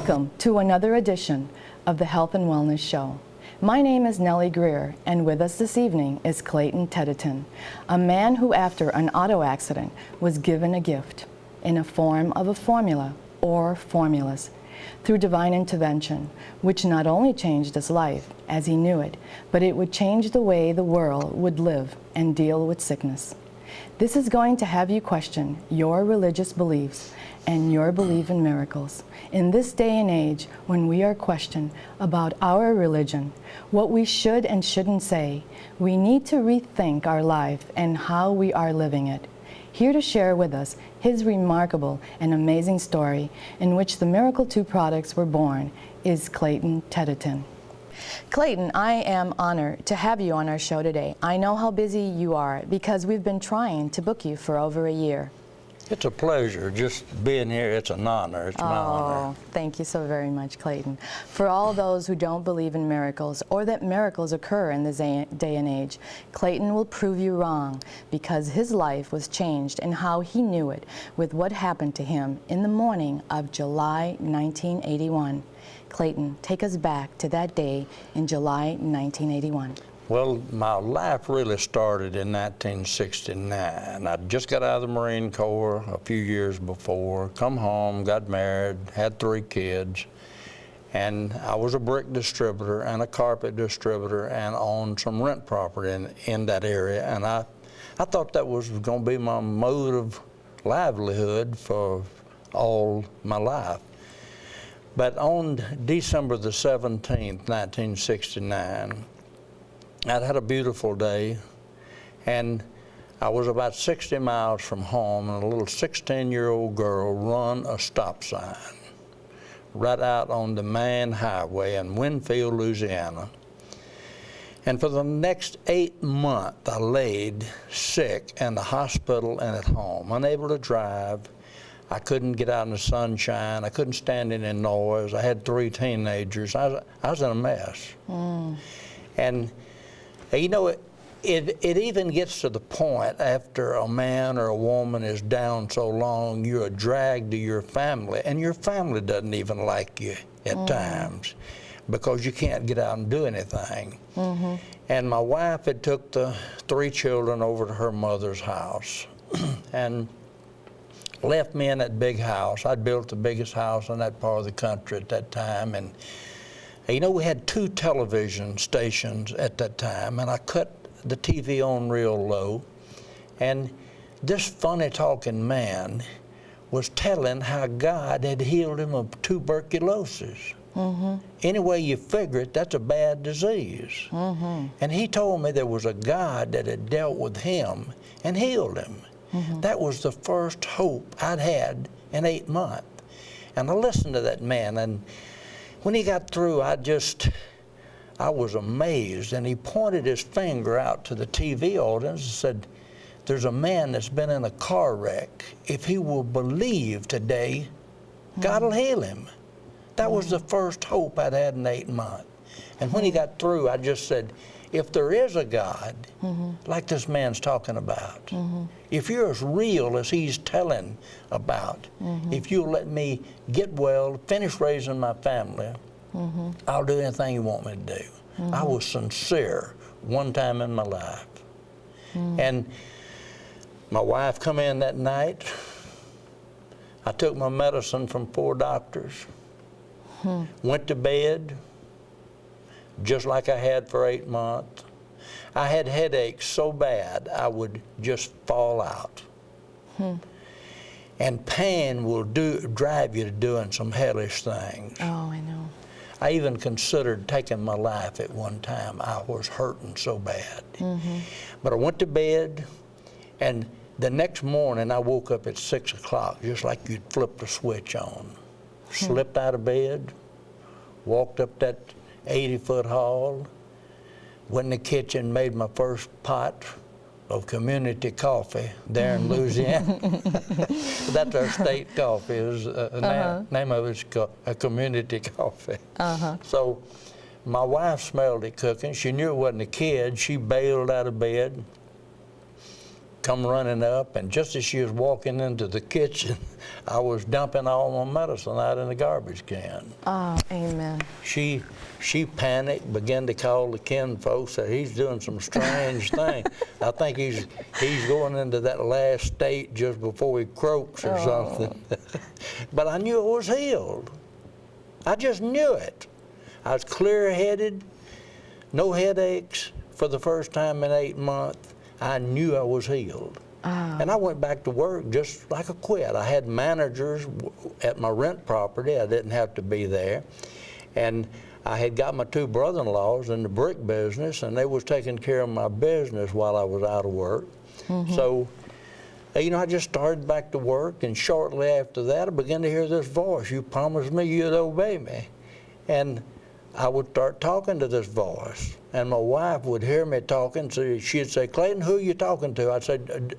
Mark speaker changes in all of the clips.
Speaker 1: Welcome to another edition of the Health and Wellness Show. My name is Nellie Greer, and with us this evening is Clayton Tedderton, a man who after an auto accident was given a gift in a form of a formula or formulas through divine intervention, which not only changed his life as he knew it, but it would change the way the world would live and deal with sickness. This is going to have you question your religious beliefs and your belief in miracles. In this day and age, when we are questioned about our religion, what we should and shouldn't say, we need to rethink our life and how we are living it. Here to share with us his remarkable and amazing story in which the Miracle 2 products were born is Clayton Tedderton. Clayton, I am honored to have you on our show today. I know how busy you are because we've been trying to book you for over a year.
Speaker 2: It's a pleasure just being here. It's an honor. It's my honor.
Speaker 1: Thank you so very much, Clayton. For all those who don't believe in miracles or that miracles occur in this day and age, Clayton will prove you wrong because his life was changed and how he knew it with what happened to him in the morning of July 1981. Clayton, take us back to that day in July 1981.
Speaker 2: Well, my life really started in 1969. I just got out of the Marine Corps a few years before, come home, got married, had 3 kids, and I was a brick distributor and a carpet distributor and owned some rent property in that area. And I thought that was going to be my mode of livelihood for all my life. But on December the 17th, 1969, I'd had a beautiful day, and I was about 60 miles from home, and a little 16-year-old girl run a stop sign right out on the main highway in Winfield, Louisiana. And for the next 8 months, I laid sick in the hospital and at home, unable to drive. I couldn't get out in the sunshine. I couldn't stand any noise. I had 3 teenagers. I was in a mess. And you know, it even gets to the point after a man or a woman is down so long, you're a drag to your family, and your family doesn't even like you at times because you can't get out and do anything. And my wife had took the 3 children over to her mother's house and left me in that big house. I'd built the biggest house in that part of the country at that time. And you know, we had 2 television stations at that time, and I cut the TV on real low, and this funny-talking man was telling how God had healed him of tuberculosis. Any way you figure it, that's a bad disease. And he told me there was a God that had dealt with him and healed him. That was the first hope I'd had in 8 months. And I listened to that man, and when he got through, I was amazed, and he pointed his finger out to the TV audience and said, there's a man that's been in a car wreck. If he will believe today, God will heal him. That was the first hope I'd had in 8 months. And when he got through, I just said, if there is a God, like this man's talking about, if you're as real as he's telling about, if you'll let me get well, finish raising my family, I'll do anything you want me to do. I was sincere one time in my life. And my wife come in that night. I took my medicine from 4 doctors, went to bed, just like I had for 8 months. I had headaches so bad I would just fall out. And pain will drive you to doing some hellish things.
Speaker 1: Oh, I know.
Speaker 2: I even considered taking my life at one time. I was hurting so bad. But I went to bed, and the next morning I woke up at 6 o'clock, just like you'd flip the switch on. Slipped out of bed, walked up that 80-foot hall, went in the kitchen, made my first pot of community coffee there in Louisiana. That's our state coffee. Name of it's a community coffee. So my wife smelled it cooking. She knew it wasn't a kid. She bailed out of bed, come running up, and just as she was walking into the kitchen, I was dumping all my medicine out in the garbage can.
Speaker 1: Oh, amen.
Speaker 2: She panicked, began to call the kin folks, said he's doing some strange thing. I think he's going into that last state just before he croaks or something. But I knew it was healed. I just knew it. I was clear-headed, no headaches for the first time in 8 months. I knew I was healed. And I went back to work just like a quit. I had managers at my rent property. I didn't have to be there. And I had got my 2 brother-in-laws in the brick business, and they was taking care of my business while I was out of work. So, you know, I just started back to work, and shortly after that, I began to hear this voice. You promised me you'd obey me. And I would start talking to this voice, and my wife would hear me talking, so she'd say, Clayton, who are you talking to? I'd say,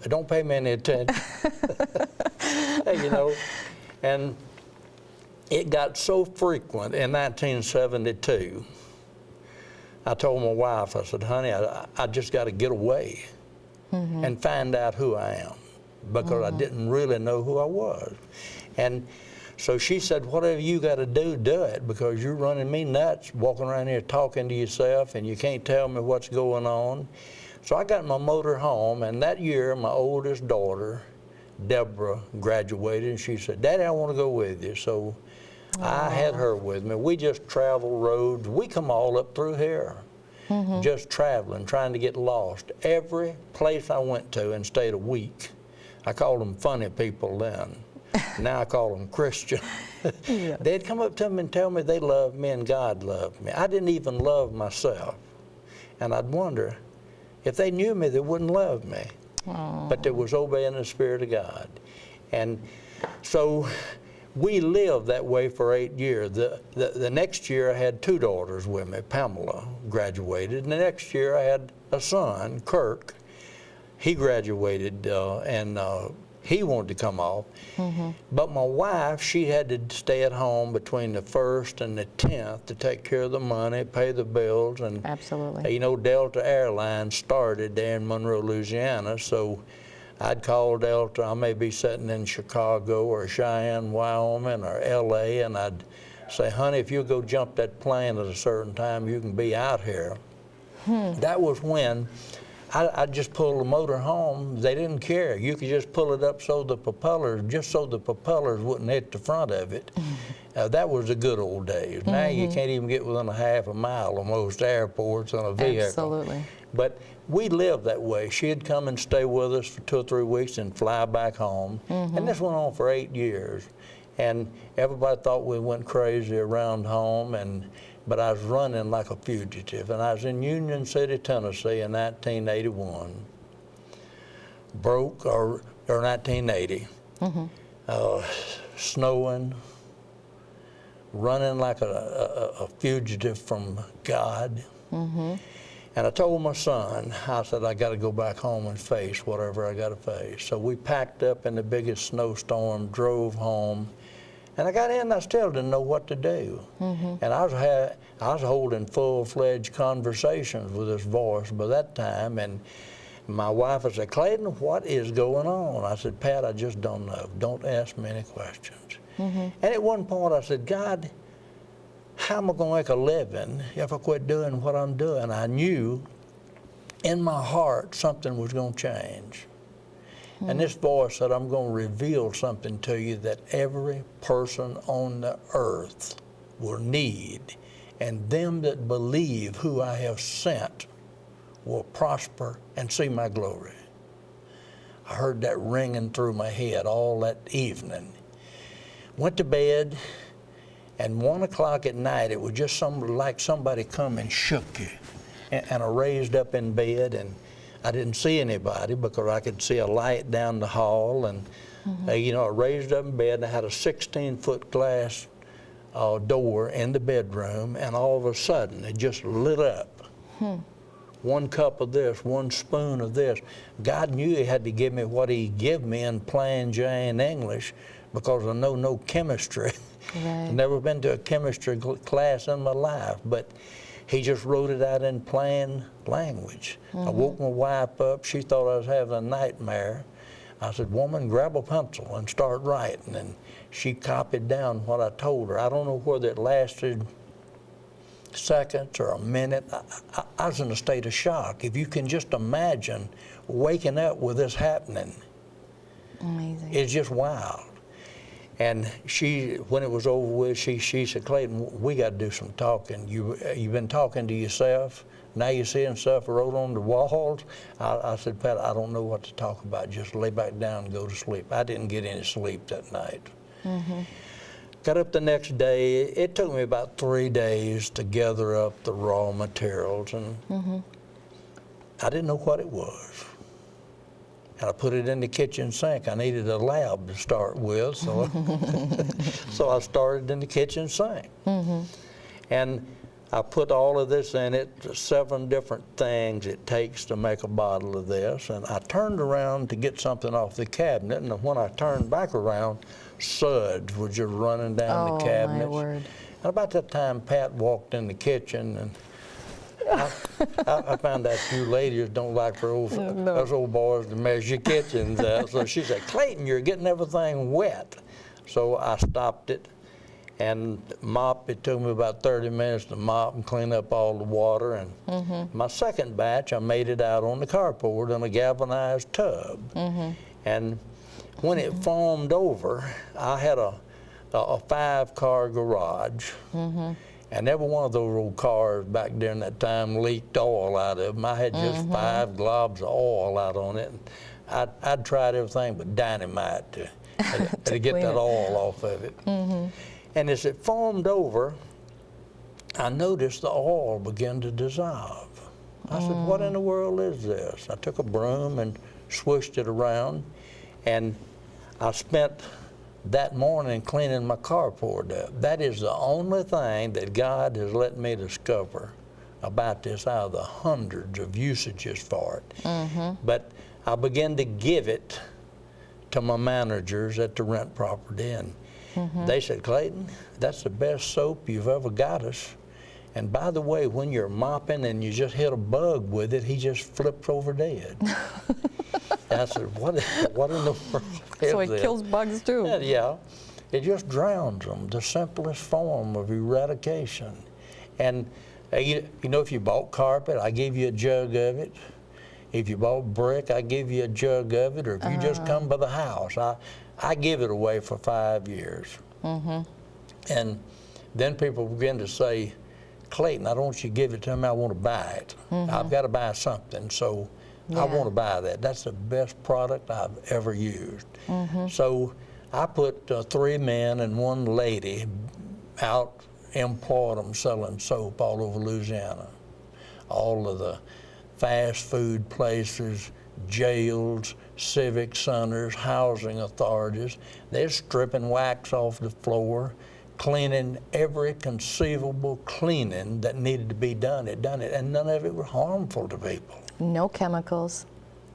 Speaker 2: don't pay me any attention. You know, and it got so frequent in 1972, I told my wife, I said, honey, I just got to get away and find out who I am, because I didn't really know who I was. And so she said, whatever you got to do, do it, because you're running me nuts, walking around here talking to yourself, and you can't tell me what's going on. So I got my motor home, and that year, my oldest daughter, Deborah, graduated, and she said, Daddy, I want to go with you. So I had her with me. We just traveled roads. We come all up through here, just traveling, trying to get lost. Every place I went to and stayed a week. I called them funny people then. Now I call them Christian. Yeah. They'd come up to me and tell me they loved me and God loved me. I didn't even love myself. And I'd wonder, if they knew me, they wouldn't love me. But they was obeying the Spirit of God. And so we lived that way for 8 years. The next year I had 2 daughters with me. Pamela graduated. And the next year I had a son, Kirk. He graduated and he wanted to come off. But my wife, she had to stay at home between the 1st and the 10th to take care of the money, pay the bills. And
Speaker 1: absolutely.
Speaker 2: You know, Delta Airlines started there in Monroe, Louisiana, so I'd call Delta. I may be sitting in Chicago or Cheyenne, Wyoming, or LA, and I'd say, honey, if you'll go jump that plane at a certain time, you can be out here. That was when I'd just pull the motor home. They didn't care. You could just pull it up so the propellers wouldn't hit the front of it. That was the good old days. Now you can't even get within a half a mile of most airports on a vehicle.
Speaker 1: Absolutely.
Speaker 2: But we lived that way. She'd come and stay with us for 2 or 3 weeks and fly back home. And this went on for 8 years. And everybody thought we went crazy around home, but I was running like a fugitive, and I was in Union City, Tennessee in 1981. Broke, or 1980. Snowing, running like a fugitive from God. And I told my son, I said, I got to go back home and face whatever I got to face. So we packed up in the biggest snowstorm, drove home. And I got in, and I still didn't know what to do. And I was holding full-fledged conversations with this voice by that time. And my wife would say, Clayton, what is going on? I said, Pat, I just don't know. Don't ask me any questions. And at one point I said, God, how am I going to make a living if I quit doing what I'm doing? I knew in my heart something was going to change. And this voice said, I'm going to reveal something to you that every person on the earth will need. And them that believe who I have sent will prosper and see my glory. I heard that ringing through my head all that evening. Went to bed, and 1 o'clock at night, it was just like somebody come and shook you. And I raised up in bed, and I didn't see anybody because I could see a light down the hall, and you know, I raised up in bed, and I had a 16-foot glass door in the bedroom, and all of a sudden it just lit up. 1 cup of this, 1 spoon of this. God knew He had to give me what He gave me in plain Jane English, because I know no chemistry. I've never been to a chemistry class in my life, but He just wrote it out in plain language. I woke my wife up. She thought I was having a nightmare. I said, woman, grab a pencil and start writing. And she copied down what I told her. I don't know whether it lasted seconds or a minute. I was in a state of shock. If you can just imagine waking up with this happening.
Speaker 1: Amazing.
Speaker 2: It's just wild. And she, when it was over with, she said, Clayton, we got to do some talking. You've been talking to yourself. Now you're seeing stuff wrote on the walls. I said, Pat, I don't know what to talk about. Just lay back down and go to sleep. I didn't get any sleep that night. Got up the next day. It took me about 3 days to gather up the raw materials, and I didn't know what it was. And I put it in the kitchen sink. I needed a lab to start with, so, so I started in the kitchen sink. And I put all of this in it, 7 different things it takes to make a bottle of this. And I turned around to get something off the cabinet, and when I turned back around, suds were just running down the cabinets.
Speaker 1: Oh, my word.
Speaker 2: And about that time, Pat walked in the kitchen, and I found out you ladies don't like for us old boys to measure kitchens out. So she said, Clayton, you're getting everything wet. So I stopped it and mop. It took me about 30 minutes to mop and clean up all the water. And my second batch, I made it out on the carport in a galvanized tub. And when it foamed over, I had a 5-car garage. And every one of those old cars back during that time leaked oil out of them. I had just 5 globs of oil out on it. And I'd tried everything but dynamite to get that oil off of it. And as it foamed over, I noticed the oil began to dissolve. I said, what in the world is this? I took a broom and swished it around, and I spent that morning cleaning my carport up. That is the only thing that God has let me discover about this out of the hundreds of usages for it. But I began to give it to my managers at the rent property, and they said, Clayton, that's the best soap you've ever got us. And by the way, when you're mopping and you just hit a bug with it, he just flips over dead. I said, what in the world is
Speaker 1: So it
Speaker 2: this?
Speaker 1: kills bugs too.
Speaker 2: Yeah, it just drowns them, the simplest form of eradication. And you know, if you bought carpet, I give you a jug of it. If you bought brick, I give you a jug of it. Or if you just come by the house, I give it away for 5 years. And then people begin to say, Clayton, I don't want you to give it to me, I want to buy it. I've got to buy something, so I want to buy that. That's the best product I've ever used. So I put 3 men and 1 lady out, employed them selling soap all over Louisiana. All of the fast food places, jails, civic centers, housing authorities, they're stripping wax off the floor, cleaning every conceivable cleaning that needed to be done. It done it, and none of it was harmful to people.
Speaker 1: No chemicals.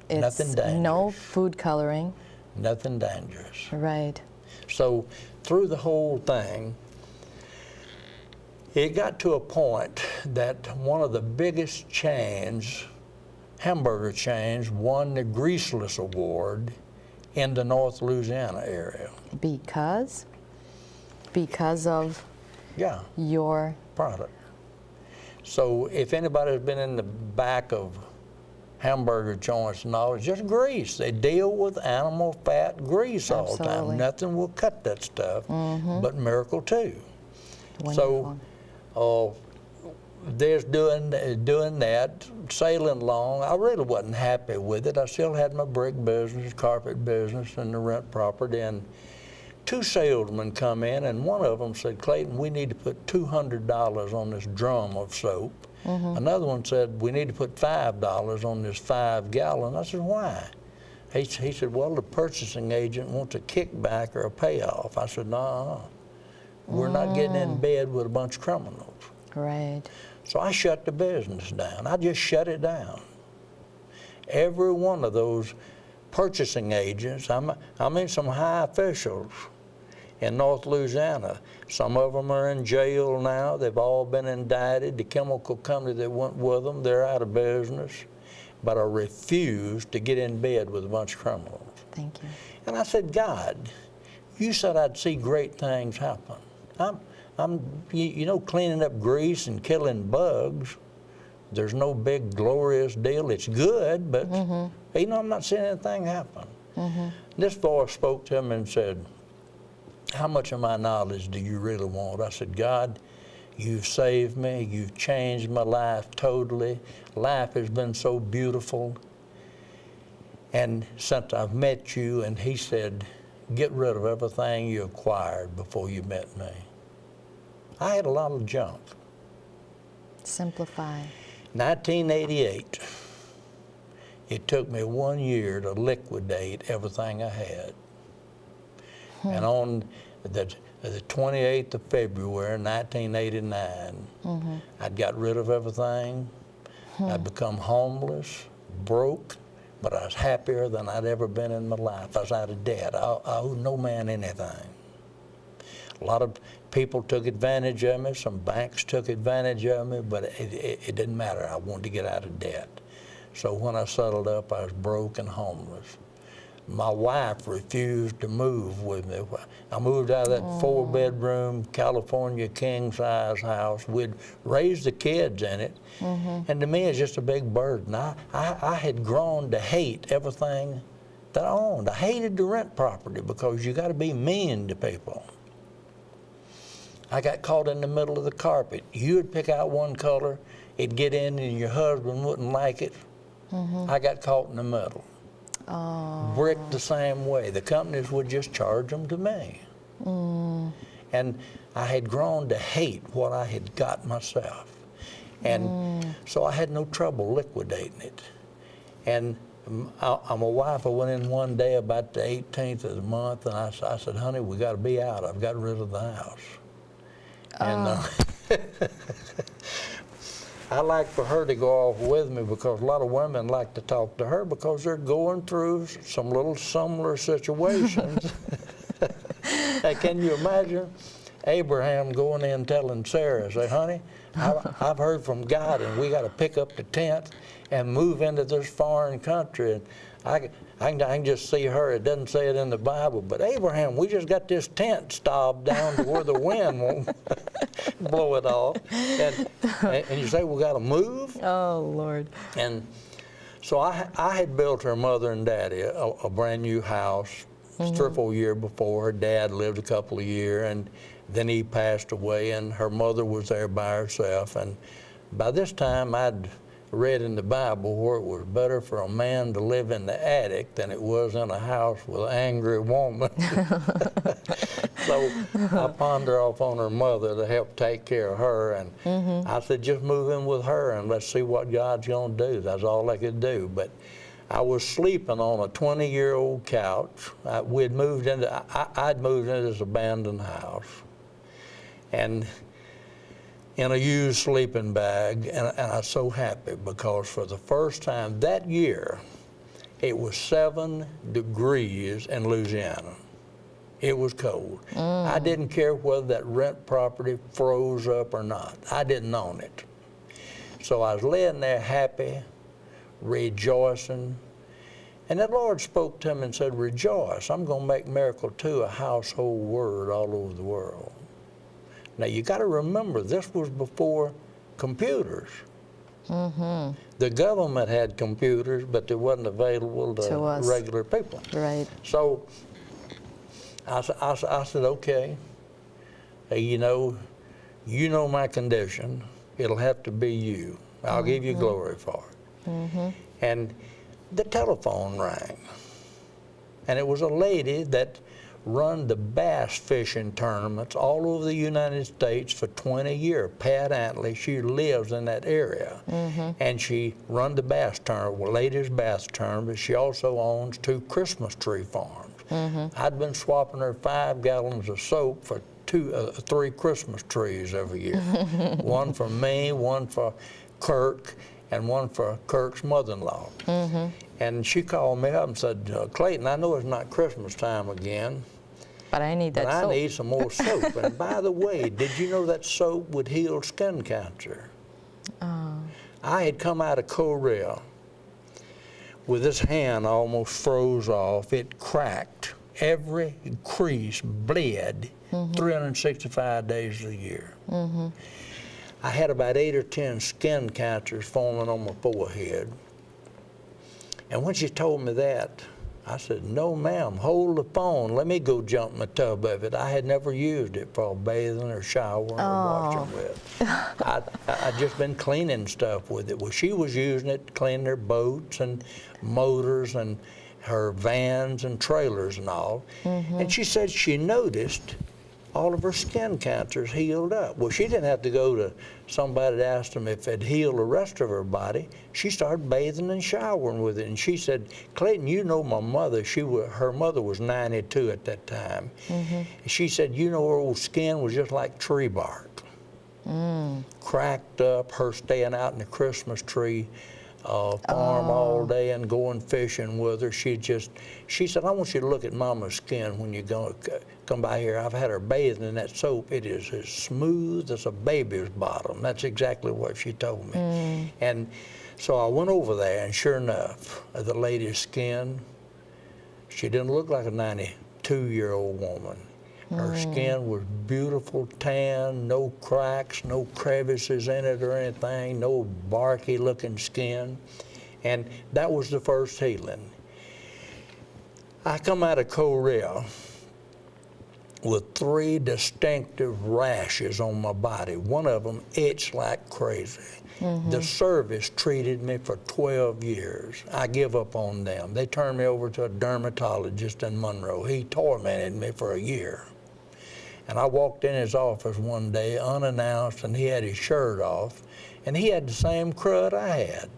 Speaker 1: It's
Speaker 2: Nothing dangerous.
Speaker 1: no food coloring.
Speaker 2: Nothing dangerous.
Speaker 1: Right.
Speaker 2: So through the whole thing, it got to a point that one of the biggest chains, hamburger chains, won the Greaseless Award in the North Louisiana area.
Speaker 1: Because of
Speaker 2: Yeah,
Speaker 1: your
Speaker 2: product. So if anybody's been in the back of hamburger joints and all, it's just grease. They deal with animal fat grease all the
Speaker 1: Absolutely.
Speaker 2: time. Nothing will cut that stuff but Miracle 2.
Speaker 1: wonderful.
Speaker 2: So there's doing that, sailing along. I really wasn't happy with it. I still had my brick business, carpet business, and the rent property. And 2 salesmen come in, and one of them said, Clayton, we need to put $200 on this drum of soap. Another one said, we need to put $5 on this 5-gallon. I said, why? He said, well, the purchasing agent wants a kickback or a payoff. I said, no, we're not getting in bed with a bunch of criminals.
Speaker 1: Right.
Speaker 2: So I shut the business down. I just shut it down. Every one of those purchasing agents, I mean some high officials, in North Louisiana. Some of them are in jail now. They've all been indicted. The chemical company that went with them, they're out of business. But I refused to get in bed with a bunch of criminals.
Speaker 1: Thank you.
Speaker 2: And I said, God, you said I'd see great things happen. I'm cleaning up grease and killing bugs. There's no big glorious deal. It's good, but I'm not seeing anything happen. This voice spoke to him and said, how much of my knowledge do you really want? I said, God, you've saved me. You've changed my life totally. Life has been so beautiful. And since I've met you, and he said, get rid of everything you acquired before you met me. I had a lot of junk.
Speaker 1: Simplify.
Speaker 2: 1988, it took me 1 year to liquidate everything I had. And on the 28th of February, 1989, I'd got rid of everything. I'd become homeless, broke, but I was happier than I'd ever been in my life. I was out of debt. I owed no man anything. A lot of people took advantage of me. Some banks took advantage of me, but it didn't matter. I wanted to get out of debt. So when I settled up, I was broke and homeless. My wife refused to move with me. I moved out of that 4-bedroom California king-size house. We'd raised the kids in it, and to me it's just a big burden. I had grown to hate everything that I owned. I hated to rent property because you got to be mean to people. I got caught in the middle of the carpet. You would pick out one color, it'd get in and your husband wouldn't like it. I got caught in the middle. Brick the same way. The companies would just charge them to me. And I had grown to hate what I had got myself. And so I had no trouble liquidating it. And my wife, I went in one day about the 18th of the month, and I said, honey, we got to be out. I've got rid of the house. And I like for her to go off with me because a lot of women like to talk to her because they're going through some little similar situations. Hey, can you imagine Abraham going in telling Sarah, say, honey, I've heard from God and we got to pick up the tent and move into this foreign country. And I can just see her. It doesn't say it in the Bible, but Abraham, we just got this tent stopped down to where the wind won't blow it off. And you say, we got to move?
Speaker 1: Oh, Lord.
Speaker 2: And so I had built her mother and daddy a brand new house 3 or 4 years before. Her dad lived a couple of years, and then he passed away, and her mother was there by herself. And by this time, I'd read in the Bible where it was better for a man to live in the attic than it was in a house with an angry woman. So I pawned her off on her mother to help take care of her, and I said, just move in with her and let's see what God's gonna do. That's all I could do. But I was sleeping on a 20-year-old couch. I'd moved into this abandoned house, and in a used sleeping bag, and I was so happy because for the first time that year, it was 7 degrees in Louisiana. It was cold. I didn't care whether that rent property froze up or not. I didn't own it. So I was laying there happy, rejoicing, and the Lord spoke to me and said, rejoice, I'm gonna make Miracle 2 a household word all over the world. Now, you got to remember, this was before computers. The government had computers, but they wasn't available to regular people.
Speaker 1: Right.
Speaker 2: So I said, okay, you know my condition. It'll have to be you. I'll give you glory for it. And the telephone rang. And it was a lady that run the bass fishing tournaments all over the United States for 20 years. Pat Antley, she lives in that area. And she run the bass tournament, ladies bass tournament. She also owns 2 Christmas tree farms. I'd been swapping her 5 gallons of soap for 3 Christmas trees every year. One for me, one for Kirk, and one for Kirk's mother-in-law. And she called me up and said, Clayton, I know it's not Christmas time again,
Speaker 3: But I need that
Speaker 2: But I
Speaker 3: soap.
Speaker 2: need some more soap. And by the way, did you know that soap would heal skin cancer? I had come out of Korea with this hand almost froze off. It cracked. Every crease bled 365 days a year. I had about 8 or 10 skin cancers forming on my forehead. And when she told me that, I said, no, ma'am, hold the phone. Let me go jump in the tub of it. I had never used it for bathing or showering or washing with. I'd just been cleaning stuff with it. Well, she was using it to clean their boats and motors and her vans and trailers and all. And she said she noticed all of her skin cancers healed up. Well, she didn't have to go to somebody to ask them if it healed the rest of her body. She started bathing and showering with it. And she said, Clayton, you know my mother, her mother was 92 at that time. And she said, you know, her old skin was just like tree bark. Cracked up, her staying out in the Christmas tree farm all day and going fishing with her. She said, I want you to look at Mama's skin when you come by here. I've had her bathing in that soap. It is as smooth as a baby's bottom. That's exactly what she told me. And so I went over there, and sure enough, the lady's skin, she didn't look like a 92-year-old woman. Her skin was beautiful tan, no cracks, no crevices in it or anything, no barky looking skin. And that was the first healing. I come out of Korea with 3 distinctive rashes on my body. One of them itched like crazy. The service treated me for 12 years. I give up on them. They turned me over to a dermatologist in Monroe. He tormented me for a year. And I walked in his office one day unannounced, and he had his shirt off, and he had the same crud I had.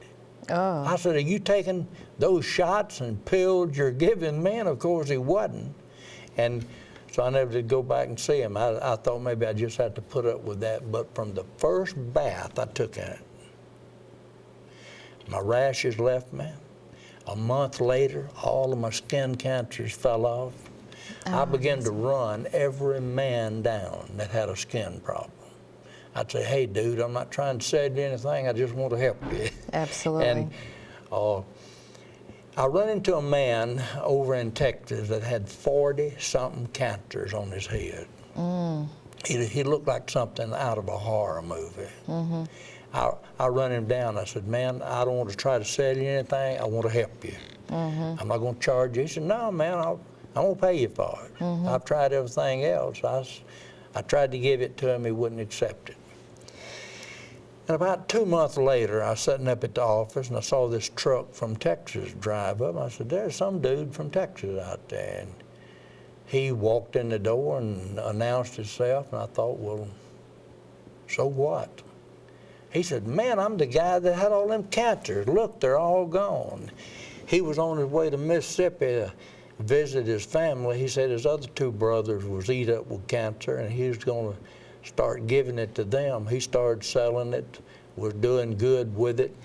Speaker 2: I said, are you taking those shots and pills you're giving me? And of course he wasn't. And so I never did go back and see him. I thought maybe I just had to put up with that. But from the first bath I took in it, my rashes left me. A month later, all of my skin cancers fell off. I began to run every man down that had a skin problem. I'd say, hey, dude, I'm not trying to sell you anything. I just want to help you.
Speaker 1: Absolutely.
Speaker 2: And I run into a man over in Texas that had 40-something cancers on his head. He looked like something out of a horror movie. I run him down. I said, man, I don't want to try to sell you anything. I want to help you. I'm not going to charge you. He said, no, man, I'm going to pay you for it. I've tried everything else. I tried to give it to him. He wouldn't accept it. And about 2 months later, I was sitting up at the office, and I saw this truck from Texas drive up. I said, there's some dude from Texas out there. And he walked in the door and announced himself, and I thought, well, so what? He said, man, I'm the guy that had all them cancers. Look, they're all gone. He was on his way to Mississippi to visit his family. He said his other 2 brothers was eat up with cancer, and he was going to start giving it to them. He started selling it, was doing good with it.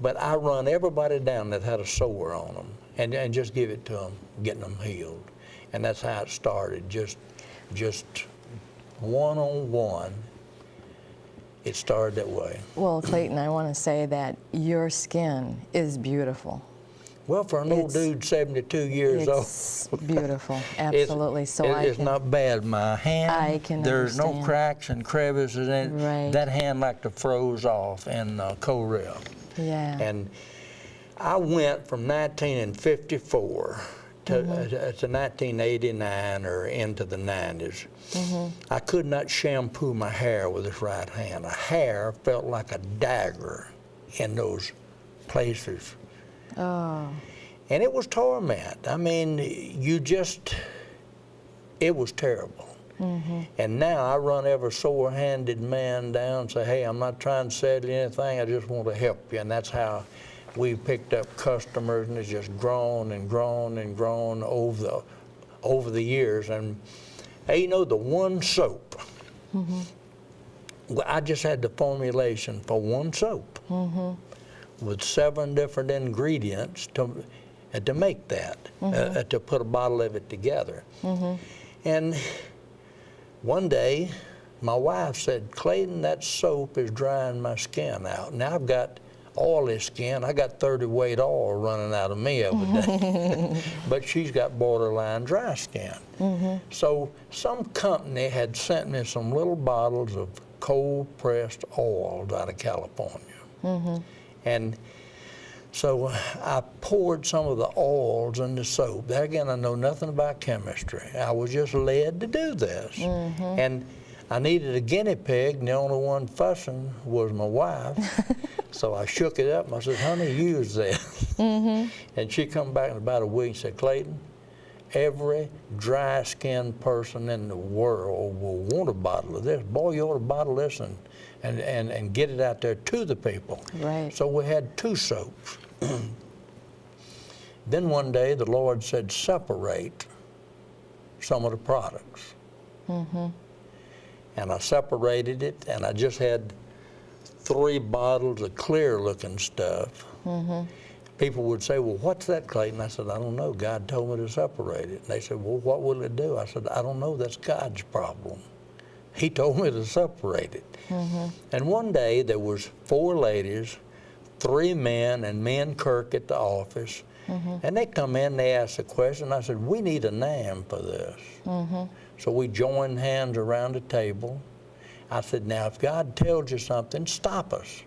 Speaker 2: But I run everybody down that had a sore on them and just give it to them, getting them healed. And that's how it started, just one-on-one. It started that way.
Speaker 1: Well, Clayton, I want to say that your skin is beautiful.
Speaker 2: Well, for an old dude, 72 years old.
Speaker 1: It's beautiful, absolutely.
Speaker 2: It's not bad. My hand,
Speaker 1: I can
Speaker 2: there's no
Speaker 1: understand.
Speaker 2: cracks and crevices in it.
Speaker 1: Right.
Speaker 2: That hand like to froze off in Korea.
Speaker 1: Yeah.
Speaker 2: And I went from 1954 to 1989 or into the 90s. I could not shampoo my hair with this right hand. A hair felt like a dagger in those places.
Speaker 1: Oh.
Speaker 2: And it was torment. I mean, it was terrible. And now I run every sore-handed man down and say, hey, I'm not trying to sell you anything, I just want to help you. And that's how we've picked up customers, and it's just grown and grown and grown over the years. And hey, you know, the one soap, well, I just had the formulation for one soap with 7 different ingredients to make that, to put a bottle of it together. And one day, my wife said, Clayton, that soap is drying my skin out. Now I've got oily skin. I got 30 weight oil running out of me every day. But she's got borderline dry skin. So some company had sent me some little bottles of cold pressed oils out of California. And so I poured some of the oils in the soap. There again, I know nothing about chemistry. I was just led to do this. And I needed a guinea pig, and the only one fussing was my wife. So I shook it up and I said, honey, use this. And she come back in about a week and said, Clayton, every dry-skinned person in the world will want a bottle of this. Boy, you ought to bottle this and get it out there to the people.
Speaker 1: Right.
Speaker 2: So we had 2 soaps. Then one day the Lord said, separate some of the products. And I separated it, and I just had 3 bottles of clear-looking stuff. People would say, well, what's that, Clayton? I said, I don't know. God told me to separate it. And they said, well, what will it do? I said, I don't know. That's God's problem. He told me to separate it. And one day there was 4 ladies, 3 men, and me and Kirk at the office. And they come in, they asked a question. I said, we need a name for this. So we joined hands around the table. I said, now, if God tells you something, stop us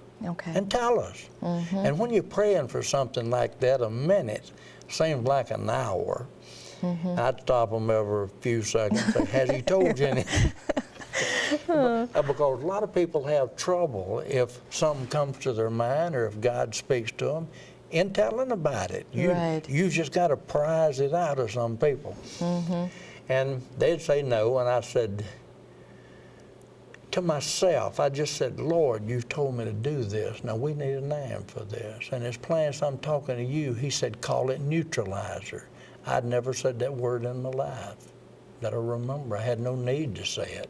Speaker 2: and tell us. And when you're praying for something like that, a minute seems like an hour. I'd stop them every few seconds and say, has he told you anything? Because a lot of people have trouble if something comes to their mind or if God speaks to them in telling about it. You just got to prize it out of some people. And they'd say no, and I said, to myself, I just said, Lord, you've told me to do this. Now, we need a name for this. And as plain as I'm talking to you, he said, call it neutralizer. I'd never said that word in my life that I remember. I had no need to say it.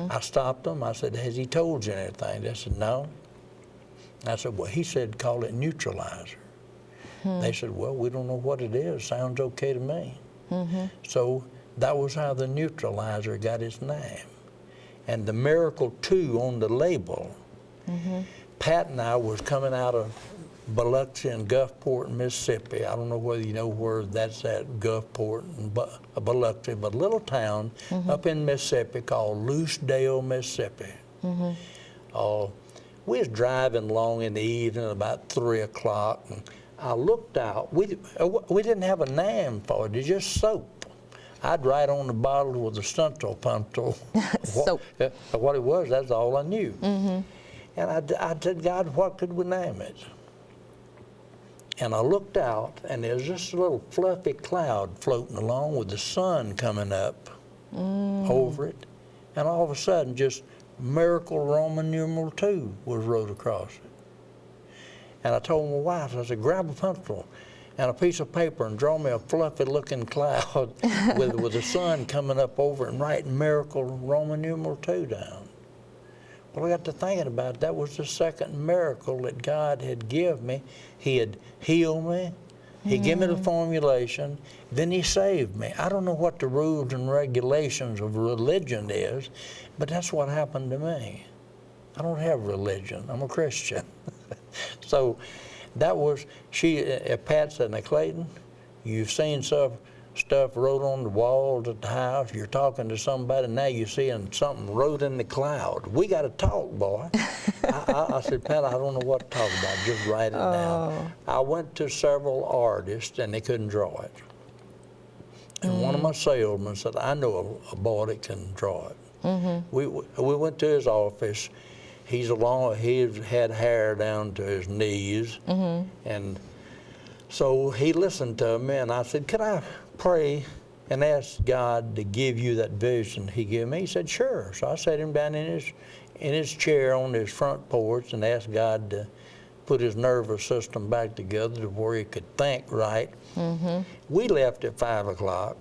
Speaker 2: I stopped them. I said, has he told you anything? They said, no. I said, well, he said, call it neutralizer. They said, well, we don't know what it is. Sounds okay to me. So that was how the neutralizer got its name. And the Miracle 2 on the label, Pat and I was coming out of Biloxi and Gulfport, Mississippi. I don't know whether you know where that's at, Gulfport and Biloxi, but a little town up in Mississippi called Loosedale, Mississippi. We was driving along in the evening about 3 o'clock, and I looked out. We didn't have a name for it. It's just soap. I'd write on the bottle with a stencil pencil what it was. That's all I knew. And I said, God, what could we name it? And I looked out, and there's just a little fluffy cloud floating along with the sun coming up over it. And all of a sudden, just Miracle Roman numeral 2 was wrote across it. And I told my wife, I said, grab a pencil and a piece of paper and draw me a fluffy-looking cloud with the sun coming up over it and write Miracle Roman numeral 2 down. Well, I got to thinking about it. That was the second miracle that God had given me. He had healed me. He gave me the formulation. Then he saved me. I don't know what the rules and regulations of religion is, but that's what happened to me. I don't have religion. I'm a Christian. So that was, Pat said, now, Clayton, you've seen stuff wrote on the walls at the house. You're talking to somebody, now you're seeing something wrote in the cloud. We got to talk, boy. I said, Pat, I don't know what to talk about. Just write it down. I went to several artists, and they couldn't draw it. And one of my salesmen said, I know a boy that can draw it. We went to his office. He had hair down to his knees. And so he listened to me, and I said, could I pray and ask God to give you that vision he gave me? He said, sure. So I sat him down in his chair on his front porch and asked God to put his nervous system back together to where he could think right. We left at 5 o'clock.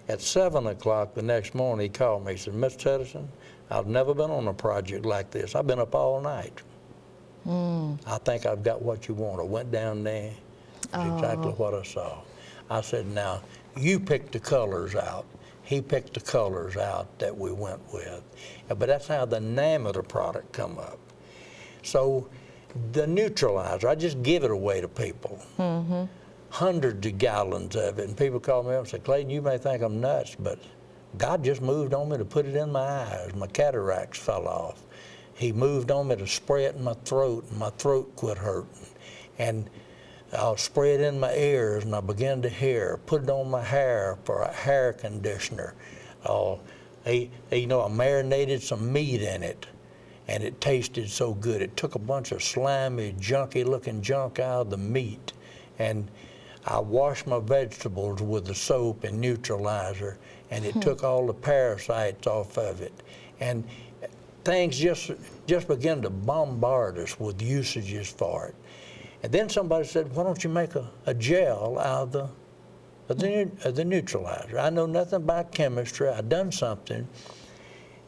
Speaker 2: At 7 o'clock the next morning, he called me. He said, Mr. Tedderson, I've never been on a project like this. I've been up all night. I think I've got what you want. I went down there. That's exactly what I saw. I said, now, you pick the colors out. he picked the colors out that we went with. But that's how the name of the product come up. So the neutralizer, I just give it away to people. Hundreds of gallons of it. And people call me up and say, Clayton, you may think I'm nuts, but God just moved on me to put it in my eyes. My cataracts fell off. He moved on me to spray it in my throat, and my throat quit hurting. And I'll spray it in my ears, and I began to hear. Put it on my hair for a hair conditioner. You know, I marinated some meat in it, and it tasted so good. It took a bunch of slimy, junky-looking junk out of the meat, and I washed my vegetables with the soap and neutralizer, and it took all the parasites off of it. And things just began to bombard us with usages for it. And then somebody said, why don't you make a gel out of the neutralizer? I know nothing about chemistry. I done something,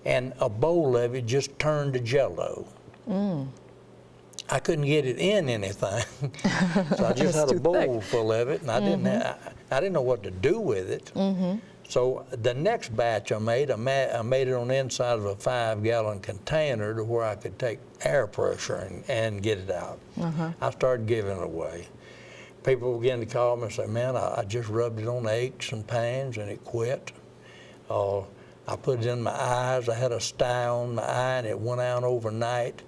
Speaker 2: and a bowl of it just turned to Jell-O. I couldn't get it in anything, so I just had a bowl full of it, and I didn't know what to do with it. So the next batch I made it on the inside of a 5-gallon container to where I could take air pressure and get it out. I started giving it away. People began to call me and say, man, I just rubbed it on aches and pains and it quit. I put it in my eyes. I had a sty on my eye and it went out overnight.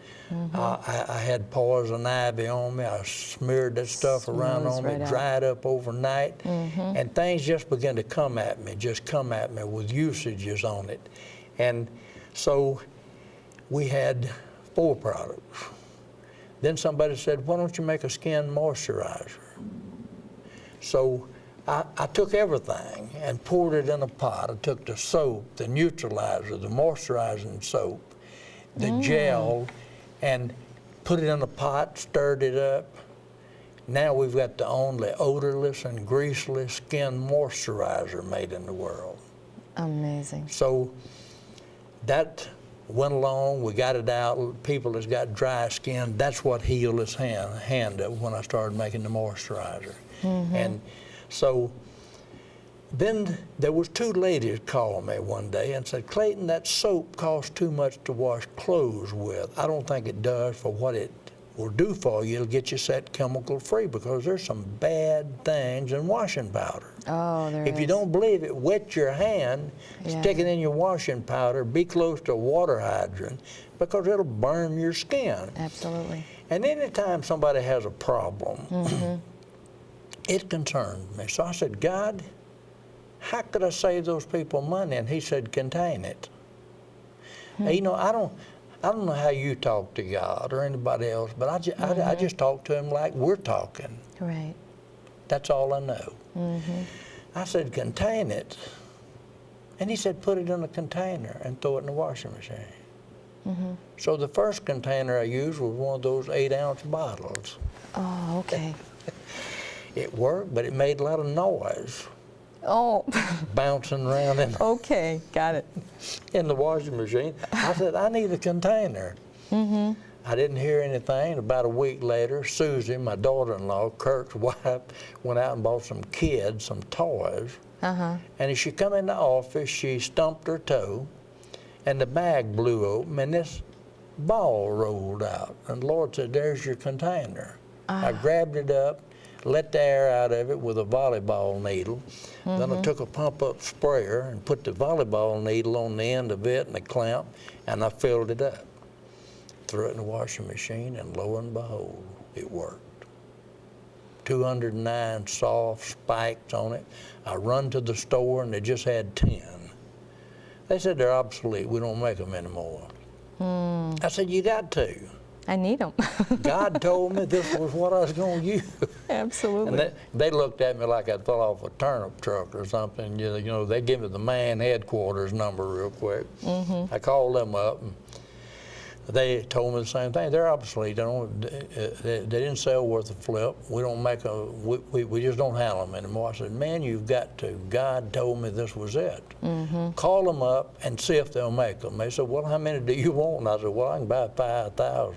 Speaker 2: I had poison ivy on me. I smeared that stuff around on me, dried up overnight. And things just began to come at me with usages on it. And so we had 4 products. Then somebody said, why don't you make a skin moisturizer? So I took everything and poured it in a pot. I took the soap, the neutralizer, the moisturizing soap, the gel, and put it in a pot, stirred it up. Now we've got the only odorless and greaseless skin moisturizer made in the world.
Speaker 1: Amazing.
Speaker 2: So that went along, we got it out. People that's got dry skin, that's what healed his hand up when I started making the moisturizer. And so then there was 2 ladies called me one day and said, Clayton, that soap costs too much to wash clothes with. I don't think it does for what it will do for you. It'll get you set chemical free because there's some bad things in washing powder.
Speaker 1: Oh, there
Speaker 2: If
Speaker 1: is.
Speaker 2: you don't believe it, wet your hand, stick it in your washing powder, be close to a water hydrant because it'll burn your skin.
Speaker 1: Absolutely.
Speaker 2: And anytime somebody has a problem, it concerned me. So I said, God, how could I save those people money? And he said, contain it. You know, I don't know how you talk to God or anybody else, but I just talk to him like we're talking.
Speaker 1: Right.
Speaker 2: That's all I know. I said, contain it. And he said, put it in a container and throw it in the washing machine. So the first container I used was one of those 8-ounce bottles.
Speaker 1: Oh, okay.
Speaker 2: It worked, but it made a lot of noise.
Speaker 1: Oh,
Speaker 2: Bouncing around
Speaker 1: okay, got it.
Speaker 2: in the washing machine. I said, I need a container. I didn't hear anything. About a week later, Susie, my daughter-in-law, Kurt's wife, went out and bought some kids some toys. And as she come in the office, she stumped her toe, and the bag blew open, and this ball rolled out. And the Lord said, there's your container. I grabbed it up, let the air out of it with a volleyball needle. Then I took a pump-up sprayer and put the volleyball needle on the end of it and the clamp, and I filled it up. Threw it in the washing machine, and lo and behold, it worked. 209 soft spikes on it. I run to the store, and they just had 10. They said they're obsolete. We don't make them anymore. I said, you got to.
Speaker 1: I need them.
Speaker 2: God told me this was what I was going to use.
Speaker 1: Absolutely.
Speaker 2: And they looked at me like I'd fell off a turnip truck or something. You know, they gave me the man headquarters number real quick. I called them up, and they told me the same thing. They're obsolete. They didn't sell worth a flip. We don't make we just don't handle them anymore. I said, man, you've got to. God told me this was it. Call them up and see if they'll make them. They said, well, how many do you want? And I said, well, I can buy 5,000.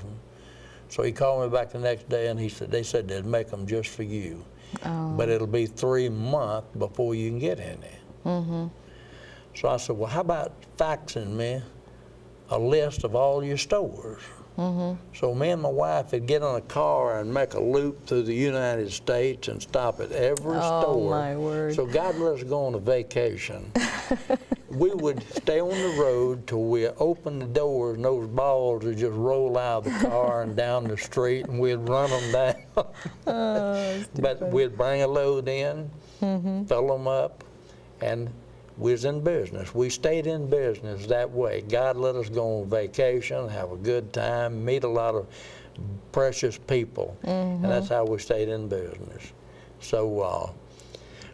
Speaker 2: So he called me back the next day, and they said they'd make them just for you. But it'll be 3 months before you can get any. So I said, well, how about faxing me a list of all your stores? So me and my wife would get in a car and make a loop through the United States and stop at every store.
Speaker 1: my word.
Speaker 2: So God let us go on a vacation. We would stay on the road till we opened the doors and those balls would just roll out of the car and down the street and we'd run them down. But we'd bring a load in, fill them up, and we was in business. We stayed in business that way. God let us go on vacation, have a good time, meet a lot of precious people, and that's how we stayed in business. So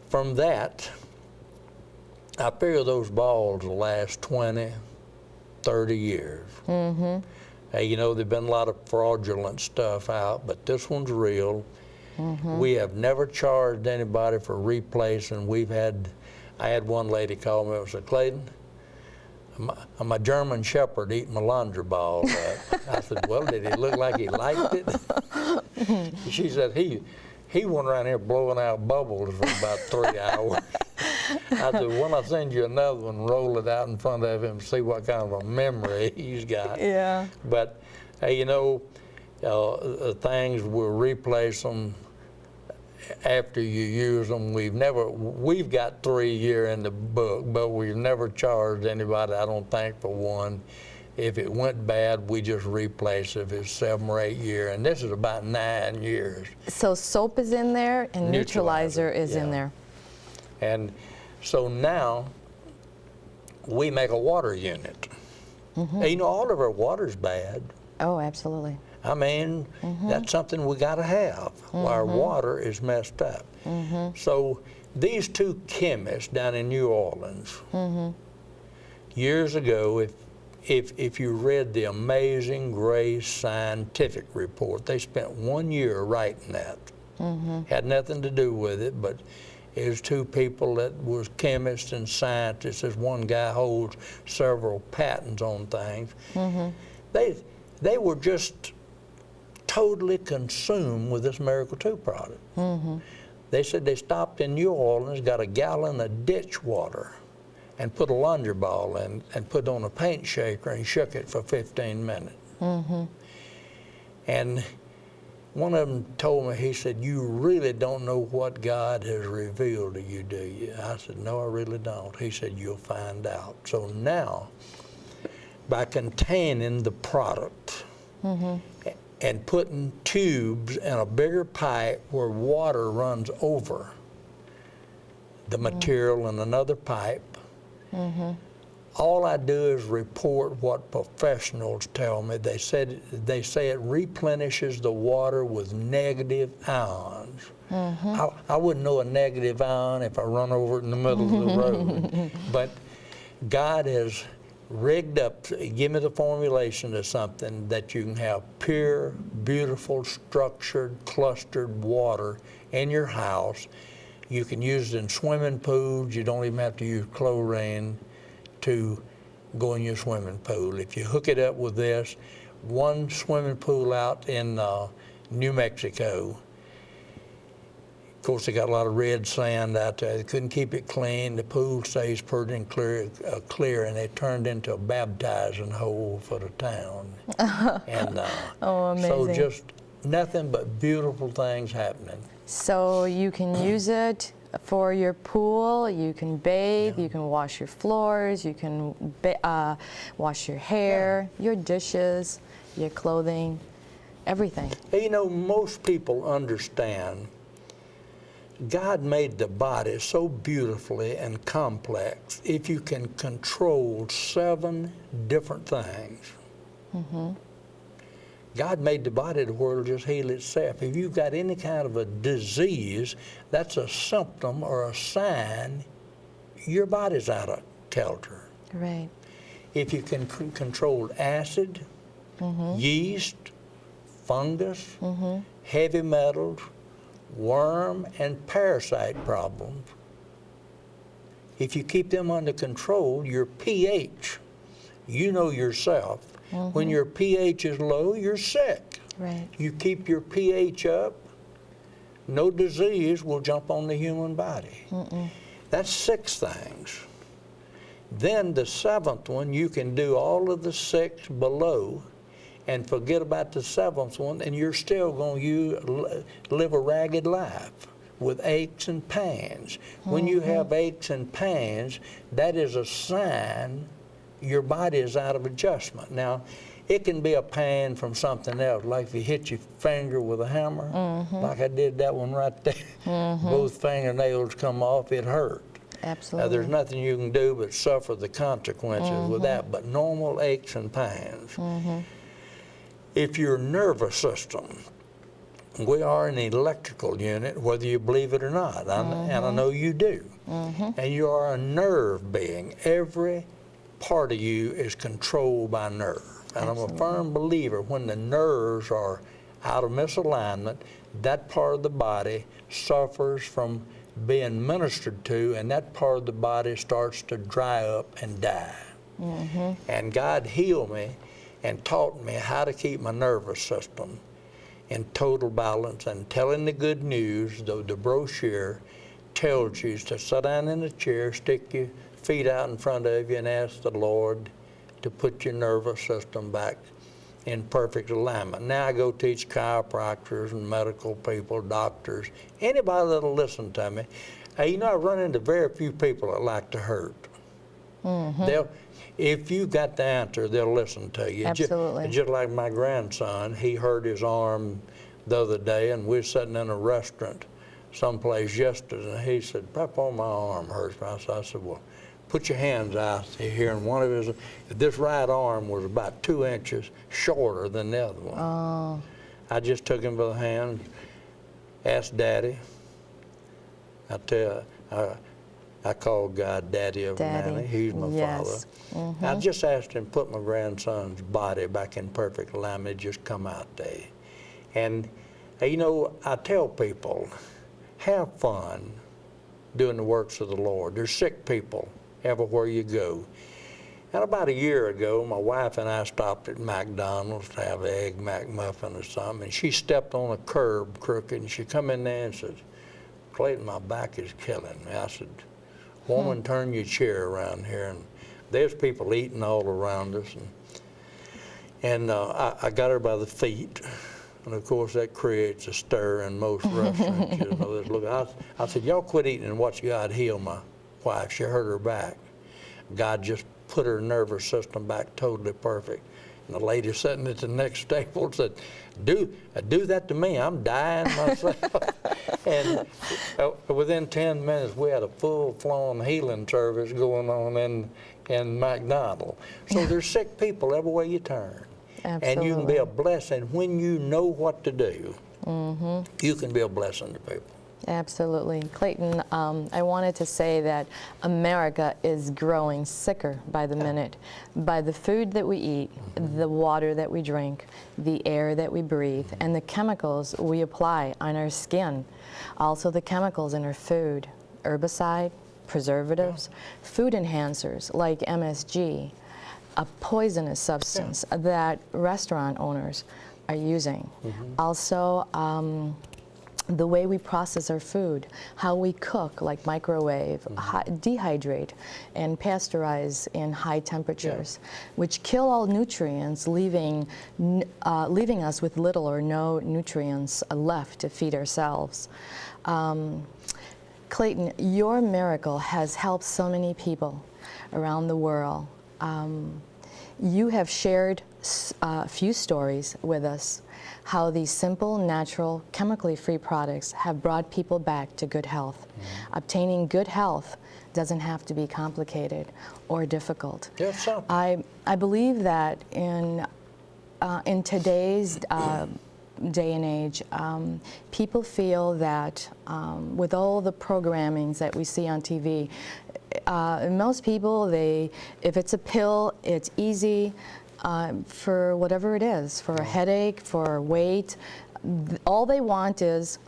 Speaker 2: from that, I figure those balls will last 20, 30 years. Hey, you know, there've been a lot of fraudulent stuff out, but this one's real. We have never charged anybody for replacing. I had one lady call me and said, Clayton, I'm a German Shepherd eating my laundry balls up. I said, well, did he look like he liked it? She said, he went around here blowing out bubbles for about 3 hours. I said, when I send you another one, roll it out in front of him, see what kind of a memory he's got.
Speaker 1: Yeah.
Speaker 2: But, hey, you know, things, we'll replace them after you use them. We've got 3 year in the book, but we've never charged anybody, I don't think, for one. If it went bad, we just replace it if it's 7 or 8 year, and this is about 9 years.
Speaker 1: So soap is in there and neutralizer is in
Speaker 2: yeah.
Speaker 1: there.
Speaker 2: And so now we make a water unit. And, you know, all of our water's bad.
Speaker 1: Oh, absolutely.
Speaker 2: I mean, that's something we got to have. Our water is messed up. So these two chemists down in New Orleans, years ago, if you read the Amazing Grace scientific report, they spent 1 year writing that. Had nothing to do with it, but it was two people that was chemists and scientists. This one guy holds several patents on things. They were just totally consumed with this Miracle 2 product. They said they stopped in New Orleans, got a gallon of ditch water, and put a laundry ball in and put on a paint shaker and shook it for 15 minutes. And one of them told me, he said, you really don't know what God has revealed to you, do you? I said, no, I really don't. He said, you'll find out. So now, by containing the product and putting tubes in a bigger pipe where water runs over the material in another pipe, all I do is report what professionals tell me. They say it replenishes the water with negative ions. I wouldn't know a negative ion if I run over it in the middle of the road. But God has rigged up, give me the formulation of something that you can have pure, beautiful, structured, clustered water in your house. You can use it in swimming pools. You don't even have to use chlorine to go in your swimming pool. If you hook it up with this, one swimming pool out in New Mexico, of course they got a lot of red sand out there. They couldn't keep it clean. The pool stays pretty and clear, and it turned into a baptizing hole for the town. And
Speaker 1: Oh, amazing.
Speaker 2: so just nothing but beautiful things happening.
Speaker 1: So you can use it for your pool, you can bathe, you can wash your floors, you can wash your hair, your dishes, your clothing, everything.
Speaker 2: You know, most people understand God made the body so beautifully and complex. If you can control 7 different things, God made the body to where it'll just heal itself. If you've got any kind of a disease, that's a symptom or a sign your body's out of kilter.
Speaker 1: Right.
Speaker 2: If you can control acid, yeast, fungus, heavy metals, worm and parasite problems, if you keep them under control, your pH, you know yourself, when your pH is low, you're sick.
Speaker 1: Right.
Speaker 2: You keep your pH up, no disease will jump on the human body. That's 6 things. Then the seventh one, you can do all of the 6 below and forget about the 7th one, and you're still going to live a ragged life with aches and pains. When you have aches and pains, that is a sign your body is out of adjustment. Now, it can be a pain from something else, like if you hit your finger with a hammer, like I did that one right there. Both fingernails come off, it hurt.
Speaker 1: Absolutely.
Speaker 2: There's nothing you can do but suffer the consequences with that, but normal aches and pains. If your nervous system, we are an electrical unit, whether you believe it or not, and I know you do. And you are a nerve being. Every part of you is controlled by nerve. And I'm a firm believer when the nerves are out of misalignment, that part of the body suffers from being ministered to, and that part of the body starts to dry up and die. And God healed me and taught me how to keep my nervous system in total balance, and telling the good news. The brochure tells you to sit down in a chair, stick your feet out in front of you, and ask the Lord to put your nervous system back in perfect alignment. Now I go teach chiropractors and medical people, doctors, anybody that'll listen to me. You know, I run into very few people that like to hurt. If you got the answer, they'll listen to you.
Speaker 1: Absolutely.
Speaker 2: Just like my grandson, he hurt his arm the other day, and we were sitting in a restaurant someplace yesterday, and he said, "Papa, my arm hurts." I said, "Well, put your hands out here." And one of his, this right arm was about 2 inches shorter than the other one. I just took him by the hand, asked Daddy. I tell you, I call God Daddy of Manny. He's my father. I just asked him to put my grandson's body back in perfect alignment, just come out there. And, you know, I tell people, have fun doing the works of the Lord. There's sick people everywhere you go. And about a year ago, my wife and I stopped at McDonald's to have an Egg McMuffin or something, and she stepped on a curb crooked, and she come in there and said, "Clayton, my back is killing me." I said, "Woman, turn your chair around here." And there's people eating all around us. And I got her by the feet. And of course, that creates a stir in most restaurants. You know, look, I said, "Y'all quit eating and watch God heal my wife. She hurt her back." God just put her nervous system back totally perfect. And the lady sitting at the next table said, do that to me. I'm dying myself." And within 10 minutes, we had a full-flown healing service going on in McDonald's. So there's sick people everywhere you turn.
Speaker 1: Absolutely.
Speaker 2: And you can be a blessing when you know what to do. You can be a blessing to people.
Speaker 1: Absolutely. Clayton, I wanted to say that America is growing sicker by the minute by the food that we eat, the water that we drink, the air that we breathe, and the chemicals we apply on our skin. Also the chemicals in our food, herbicide, preservatives, food enhancers like MSG, a poisonous substance that restaurant owners are using. Also, the way we process our food, how we cook, like microwave, dehydrate, and pasteurize in high temperatures, which kill all nutrients, leaving us with little or no nutrients left to feed ourselves. Clayton, your miracle has helped so many people around the world. You have shared a few stories with us how these simple, natural, chemically free products have brought people back to good health. Obtaining good health doesn't have to be complicated or difficult.
Speaker 2: Yes, sir.
Speaker 1: I believe that in today's day and age, people feel that with all the programmings that we see on TV, most people, if it's a pill, it's easy for whatever it is, for a headache, for weight. All they want is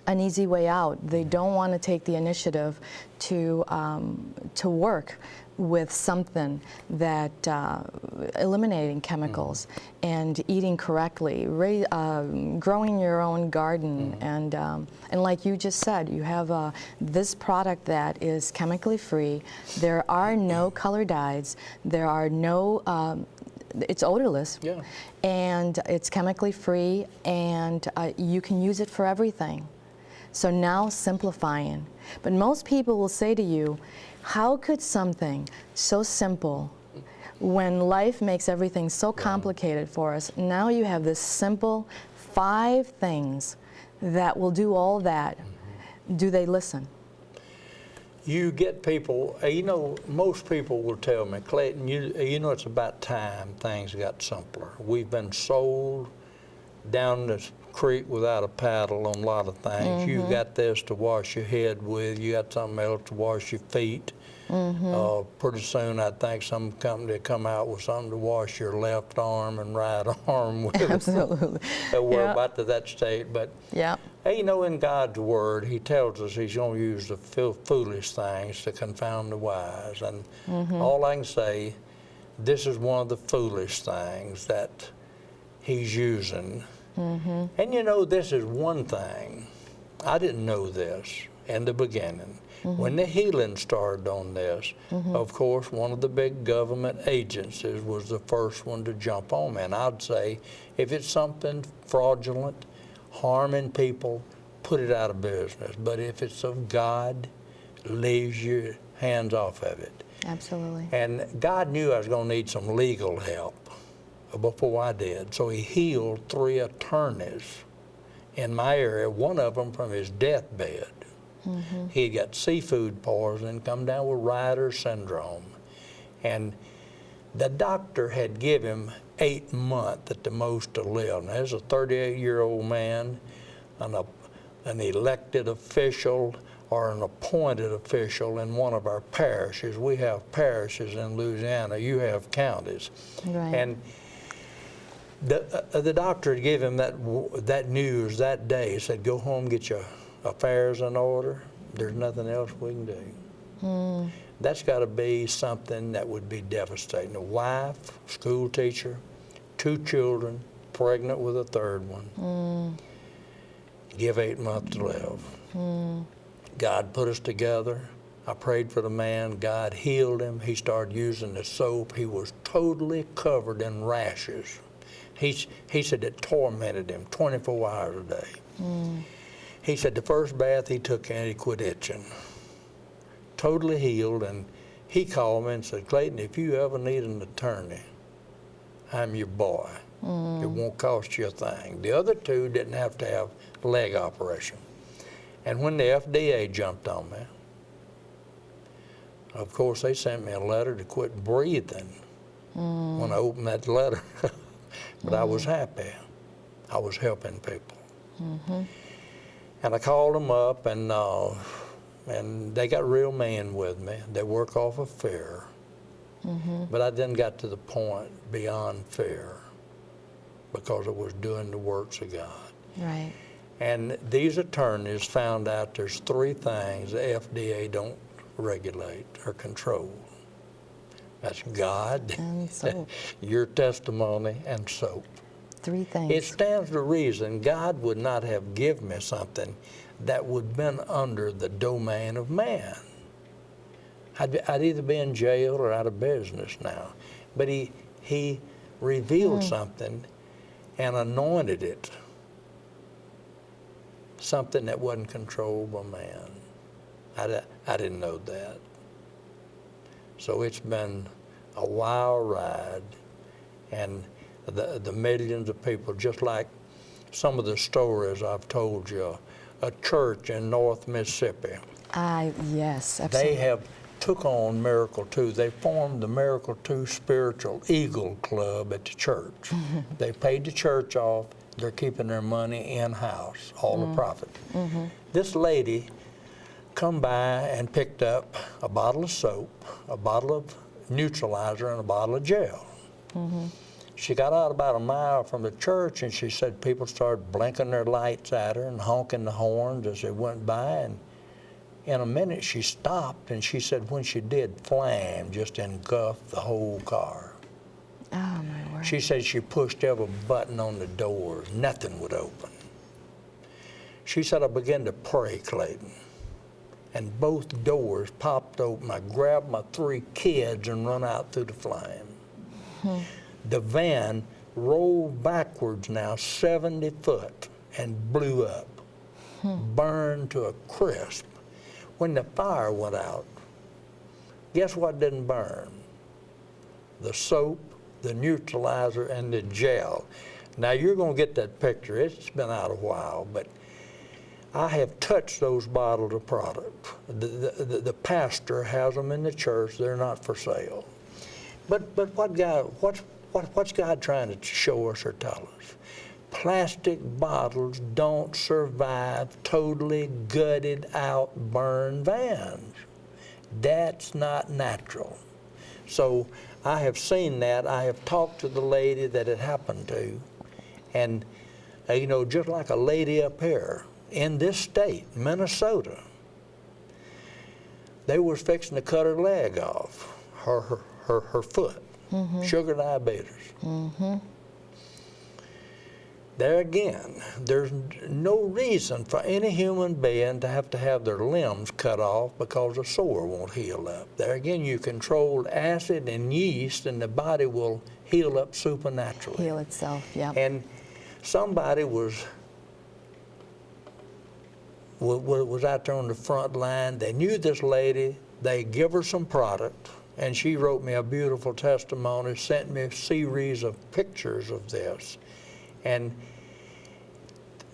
Speaker 1: an easy way out. They don't want to take the initiative to work with something that eliminating chemicals and eating correctly, growing your own garden, and like you just said, you have this product that is chemically free. There are no color dyes. There are no. It's odorless,
Speaker 2: Yeah.
Speaker 1: and it's chemically free, and you can use it for everything. So now simplifying. But most people will say to you, how could something so simple, when life makes everything so complicated for us, now you have this simple 5 things that will do all that. Do they listen?
Speaker 2: You get people, you know, most people will tell me, Clayton, you know, it's about time things got simpler. We've been sold down this creek without a paddle on a lot of things. You got this to wash your head with, you got something else to wash your feet. Pretty soon I think some company will come out with something to wash your left arm and right arm with.
Speaker 1: Absolutely.
Speaker 2: We're about to that state, but
Speaker 1: Yeah.
Speaker 2: hey, you know, in God's Word, He tells us He's going to use the foolish things to confound the wise. And all I can say, this is one of the foolish things that He's using. And you know, this is one thing. I didn't know this in the beginning. When the healing started on this, of course, one of the big government agencies was the first one to jump on me. And I'd say, if it's something fraudulent, harming people, put it out of business. But if it's of God, leave your hands off of it.
Speaker 1: Absolutely.
Speaker 2: And God knew I was going to need some legal help before I did. So He healed 3 attorneys in my area, one of them from his deathbed. He had got seafood poisoning, come down with Reiter syndrome. And the doctor had given him 8 months at the most to live. Now, this is a 38-year-old man, an elected official or an appointed official in one of our parishes. We have parishes in Louisiana. You have counties.
Speaker 1: Right.
Speaker 2: And the doctor had given him that news that day. He said, go home, get your affairs in order. There's nothing else we can do. That's got to be something that would be devastating. A wife, school teacher, 2 children, pregnant with a 3rd one. Give 8 months to live. God put us together. I prayed for the man. God healed him. He started using the soap. He was totally covered in rashes. He said it tormented him 24 hours a day. He said the first bath he took in, he quit itching. Totally healed, and he called me and said, Clayton, if you ever need an attorney, I'm your boy. It won't cost you a thing. The other 2 didn't have to have leg operation. And when the FDA jumped on me, of course, they sent me a letter to quit breathing when I opened that letter. But I was happy. I was helping people. And I called them up, and they got real mean with me. They work off of fear. But I then got to the point beyond fear because I was doing the works of God.
Speaker 1: Right.
Speaker 2: And these attorneys found out there's 3 things the FDA don't regulate or control. That's God,
Speaker 1: And soap.
Speaker 2: your testimony, and soap.
Speaker 1: 3 things.
Speaker 2: It stands to reason God would not have given me something that would have been under the domain of man. I'd either be in jail or out of business now. But he revealed something and anointed it, something that wasn't controlled by man. I didn't know that. So it's been a wild ride, and the millions of people, just like some of the stories I've told you, a church in North Mississippi.
Speaker 1: Yes, absolutely.
Speaker 2: They have took on Miracle 2. They formed the Miracle 2 Spiritual Eagle Club at the church. They paid the church off. They're keeping their money in-house, all the profit. This lady come by and picked up a bottle of soap, a bottle of neutralizer, and a bottle of gel. She got out about a mile from the church, and she said people started blinking their lights at her and honking the horns as they went by, In a minute, she stopped, and she said when she did, flame just engulfed the whole car.
Speaker 1: Oh, my word.
Speaker 2: She said she pushed every button on the doors. Nothing would open. She said, I began to pray, Clayton, and both doors popped open. I grabbed my 3 kids and run out through the flame. The van rolled backwards now 70 foot and blew up, burned to a crisp. When the fire went out, guess what didn't burn? The soap, the neutralizer, and the gel. Now you're going to get that picture. It's been out a while, but I have touched those bottles of product. The pastor has them in the church. They're not for sale. But what's God trying to show us or tell us? Plastic bottles don't survive totally gutted out, burned vans. That's not natural. So I have seen that. I have talked to the lady that it happened to. And, you know, just like a lady up here in this state, Minnesota, they was fixing to cut her leg off, her foot, sugar diabetes. There again, there's no reason for any human being to have their limbs cut off because a sore won't heal up. There again, you control acid and yeast, and the body will heal up supernaturally.
Speaker 1: Heal itself, yeah.
Speaker 2: And somebody was out there on the front line. They knew this lady. They give her some product, and she wrote me a beautiful testimony, sent me a series of pictures of this. And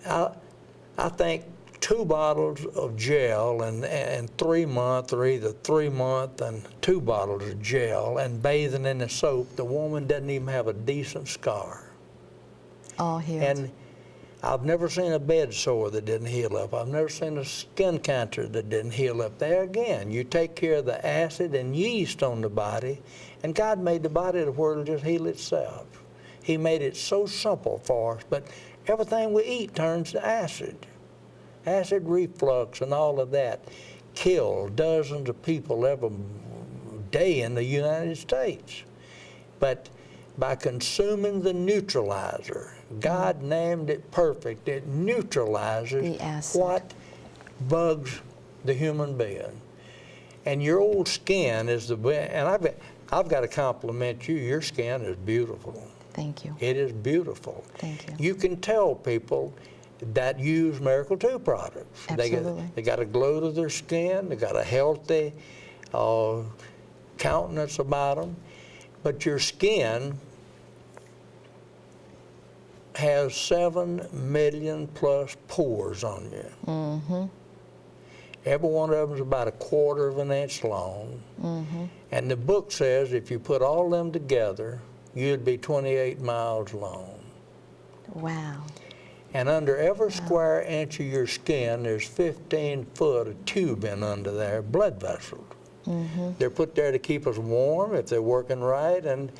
Speaker 2: I think 2 bottles of gel and 3 month, or either 3 month and 2 bottles of gel and bathing in the soap, the woman doesn't even have a decent scar.
Speaker 1: All healed.
Speaker 2: And I've never seen a bed sore that didn't heal up. I've never seen a skin cancer that didn't heal up. There again, you take care of the acid and yeast on the body, and God made the body to where it'll just heal itself. He made it so simple for us, but everything we eat turns to acid. Acid reflux and all of that kill dozens of people every day in the United States. But by consuming the neutralizer, God named it perfect. It neutralizes
Speaker 1: The acid.
Speaker 2: what bugs the human being. And your old skin is the best. And I've got to compliment you. Your skin is beautiful.
Speaker 1: Thank you.
Speaker 2: It is beautiful.
Speaker 1: Thank you.
Speaker 2: You can tell people that use Miracle 2 products.
Speaker 1: Absolutely.
Speaker 2: They got a glow to their skin. They got a healthy countenance about them. But your skin has 7 million plus pores on you. Every one of them is about 1/4 of an inch long. And the book says if you put all of them together, you'd be 28 miles long.
Speaker 1: Wow.
Speaker 2: And under every square inch of your skin, there's 15 foot of tubing under there, blood vessels. They're put there to keep us warm if they're working right, and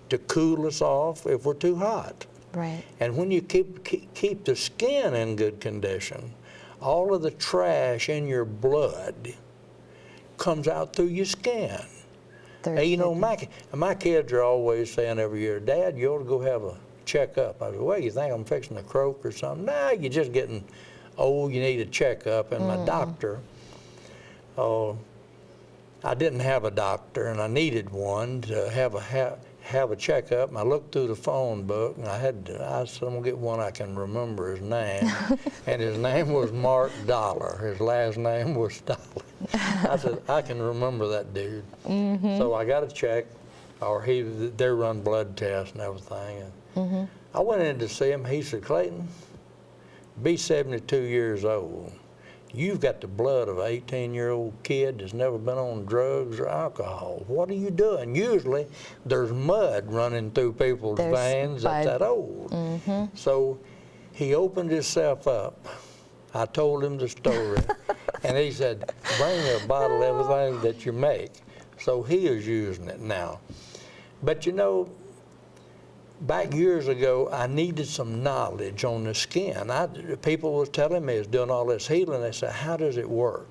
Speaker 2: to cool us off if we're too hot.
Speaker 1: Right.
Speaker 2: And when you keep the skin in good condition, all of the trash in your blood comes out through your skin. Hey, you know, my kids are always saying every year, Dad, you ought to go have a checkup. I said, well, you think I'm fixing to croak or something? Nah, you're just getting old, you need a checkup. And my doctor, I didn't have a doctor, and I needed one to have a checkup. And I looked through the phone book, and I said, I'm gonna get one I can remember his name. And his name was Mark Dollar. His last name was Dollar. I said, I can remember that dude. So I got a check, or they run blood tests and everything. And I went in to see him. He said, Clayton, be 72 years old. You've got the blood of an 18-year-old kid that's never been on drugs or alcohol. What are you doing? Usually there's mud running through people's veins that's that old. So he opened himself up. I told him the story. And he said, bring me a bottle of everything that you make. So he is using it now. But you know, back years ago, I needed some knowledge on the skin. People was telling me it's doing all this healing. They said, how does it work?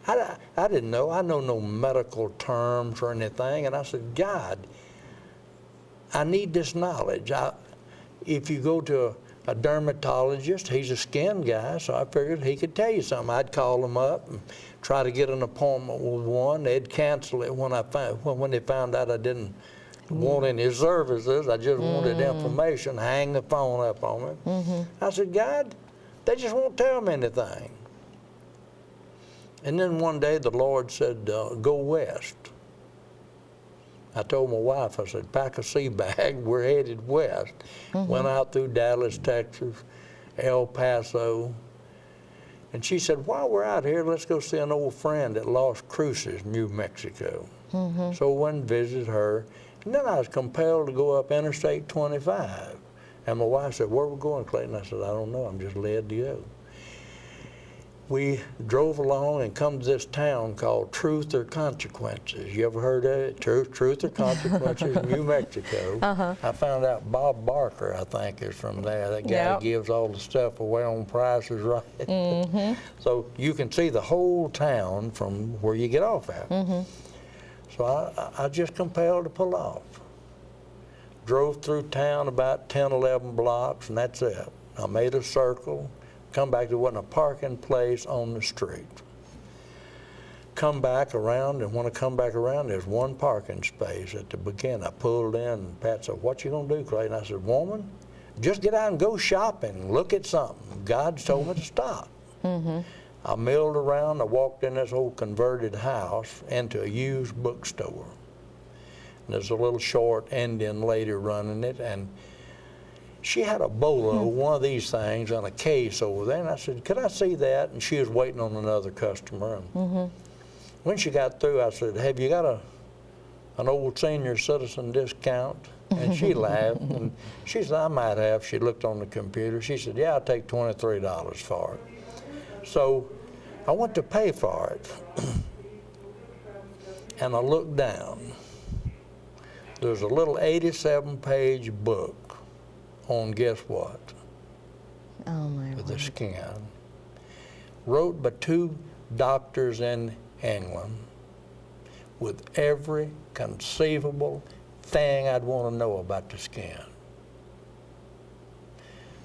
Speaker 2: I didn't know. I know no medical terms or anything. And I said, God, I need this knowledge. If you go to a dermatologist, he's a skin guy, so I figured he could tell you something. I'd call him up and try to get an appointment with one. They'd cancel it when they found out I didn't want any services. I just wanted information, hang the phone up on me. I said, God, they just won't tell me anything. And then one day the Lord said, go west. I told my wife, I said, pack a sea bag, we're headed west. Went out through Dallas, Texas, El Paso. And she said, while we're out here, let's go see an old friend at Las Cruces, New Mexico. So I went and visited her. And then I was compelled to go up Interstate 25. And my wife said, where are we going, Clayton? I said, I don't know, I'm just led to go. We drove along and come to this town called Truth or Consequences. You ever heard of it? Truth or Consequences, New Mexico. I found out Bob Barker, I think, is from there. That guy gives all the stuff away on Price is Right. So you can see the whole town from where you get off at. So I just compelled to pull off. Drove through town about 10, 11 blocks, and that's it. I made a circle. Come back, there wasn't a parking place on the street. Come back around, and when I come back around, there's one parking space at the beginning. I pulled in, and Pat said, what you gonna do, Clayton? I said, woman, just get out and go shopping, look at something. God's told me to stop. I milled around, I walked in this old converted house into a used bookstore. And there's a little short Indian lady running it, and she had a bolo, one of these things, on a case over there, and I said, could I see that? And she was waiting on another customer. And when she got through, I said, have you got an old senior citizen discount? And she laughed, and she said, I might have. She looked on the computer. She said, yeah, I'll take $23 for it. So I went to pay for it, and I looked down. There's a little 87-page book on guess what?
Speaker 1: Oh my
Speaker 2: With the
Speaker 1: word.
Speaker 2: skin. Wrote by 2 doctors in England with every conceivable thing I'd want to know about the skin.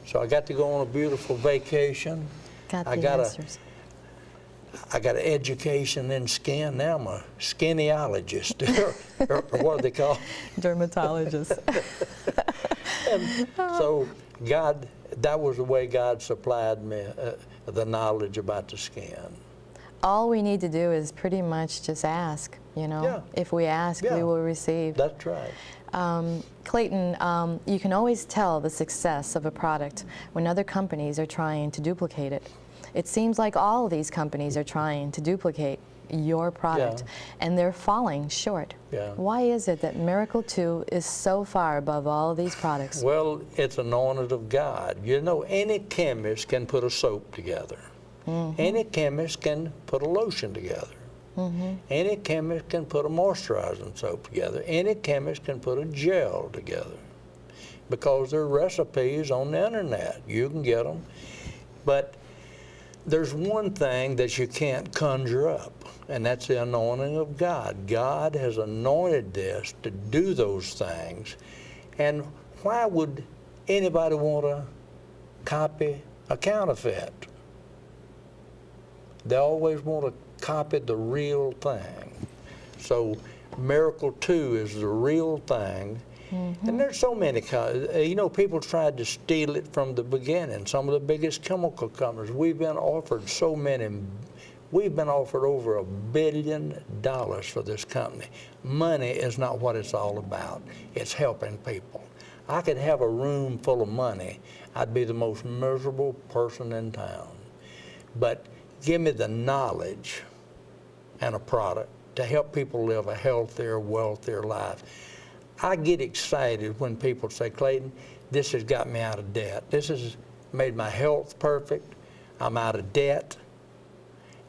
Speaker 2: So I got to go on a beautiful vacation.
Speaker 1: Got the answers.
Speaker 2: I got an education in skin. Now I'm a skinnyologist, or what do they call it?
Speaker 1: Dermatologist.
Speaker 2: And so God, that was the way God supplied me the knowledge about the skin.
Speaker 1: All we need to do is pretty much just ask, you know.
Speaker 2: Yeah.
Speaker 1: If we ask, we will receive.
Speaker 2: That's right.
Speaker 1: Clayton, you can always tell the success of a product when other companies are trying to duplicate it. It seems like all these companies are trying to duplicate your product, and they're falling short. Why is it that Miracle 2 is so far above all of these products?
Speaker 2: Well, it's anointed of God. You know, any chemist can put a soap together. Any chemist can put a lotion together. Any chemist can put a moisturizing soap together. Any chemist can put a gel together, because there are recipes on the internet. You can get them. But there's one thing that you can't conjure up, and that's the anointing of God. God has anointed this to do those things. And why would anybody want to copy a counterfeit? They always want to copy the real thing. So Miracle 2 is the real thing. And there's so many, you know, people tried to steal it from the beginning. Some of the biggest chemical companies, we've been offered we've been offered over $1 billion for this company. Money is not what it's all about. It's helping people. I could have a room full of money. I'd be the most miserable person in town. But give me the knowledge and a product to help people live a healthier, wealthier life. I get excited when people say, Clayton, this has got me out of debt. This has made my health perfect. I'm out of debt.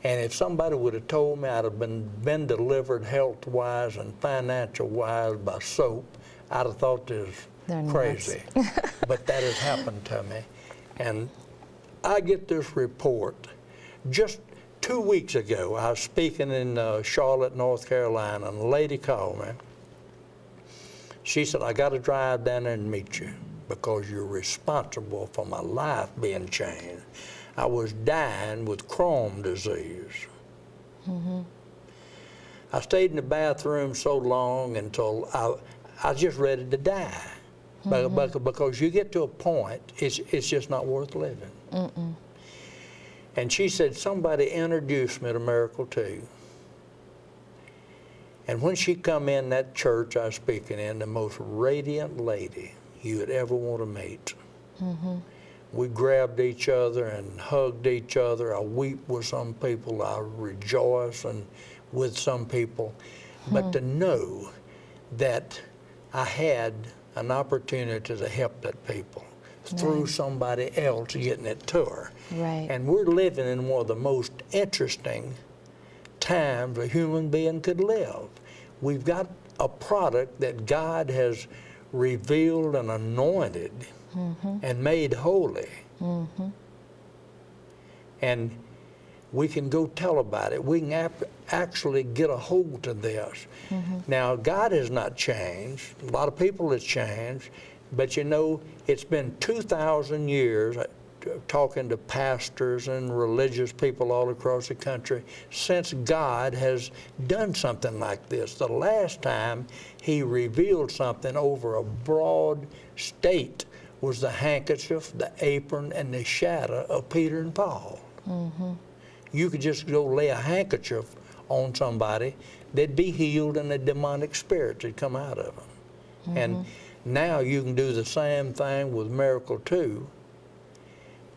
Speaker 2: And if somebody would have told me I'd have been delivered health-wise and financial-wise by soap, I'd have thought this was crazy. But that has happened to me. And I get this report just 2 weeks ago, I was speaking in Charlotte, North Carolina, and a lady called me. She said, I got to drive down there and meet you because you're responsible for my life being changed. I was dying with Crohn's disease. I stayed in the bathroom so long until I was just ready to die. Because you get to a point, it's just not worth living. And she said, somebody introduced me to Miracle 2. And when she come in that church I was speaking in, the most radiant lady you would ever want to meet. We grabbed each other and hugged each other. I weep with some people. I rejoice with some people. But to know that I had an opportunity to help that people through somebody else getting it to her.
Speaker 1: Right.
Speaker 2: And we're living in one of the most interesting times a human being could live. We've got a product that God has revealed and anointed and made holy. And we can go tell about it. We can actually get a hold of this. Now, God has not changed. A lot of people have changed. But you know, it's been 2,000 years talking to pastors and religious people all across the country since God has done something like this. The last time he revealed something over a broad state was the handkerchief, the apron, and the shadow of Peter and Paul. You could just go lay a handkerchief on somebody, they'd be healed and the demonic spirits would come out of them. And now you can do the same thing with Miracle 2.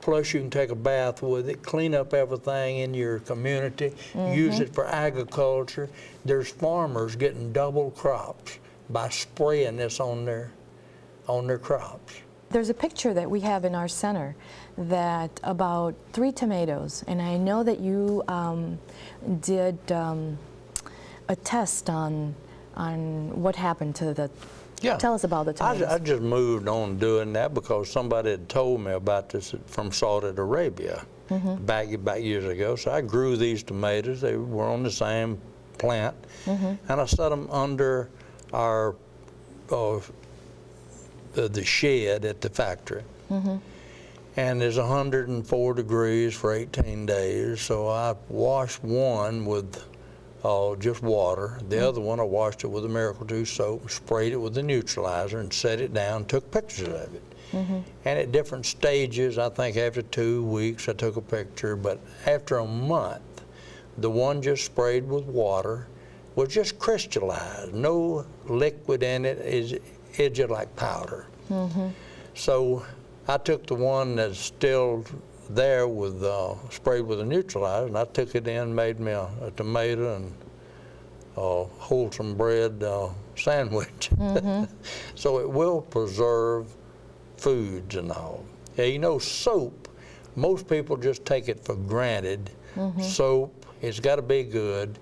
Speaker 2: Plus you can take a bath with it, clean up everything in your community, use it for agriculture. There's farmers getting double crops by spraying this on their crops.
Speaker 3: There's a picture that we have in our center that about 3 tomatoes, and I know that you did a test on what happened to the.
Speaker 2: Yeah.
Speaker 3: Tell us about the tomatoes.
Speaker 2: I just moved on doing that because somebody had told me about this from Saudi Arabia back years ago. So I grew these tomatoes. They were on the same plant, and I set them under our the shed at the factory. And it's 104 degrees for 18 days. So I washed one with just water. The other one, I washed it with the Miracle 2 soap, sprayed it with the neutralizer, and set it down, took pictures of it. And at different stages, I think after 2 weeks, I took a picture, but after a month, the one just sprayed with water was just crystallized, no liquid in it, it's just like powder. So I took the one that's still there with sprayed with a neutralizer, and I took it in, made me a tomato and wholesome bread sandwich. So it will preserve foods and all. Yeah, you know, soap, most people just take it for granted. Soap, it's got to be good,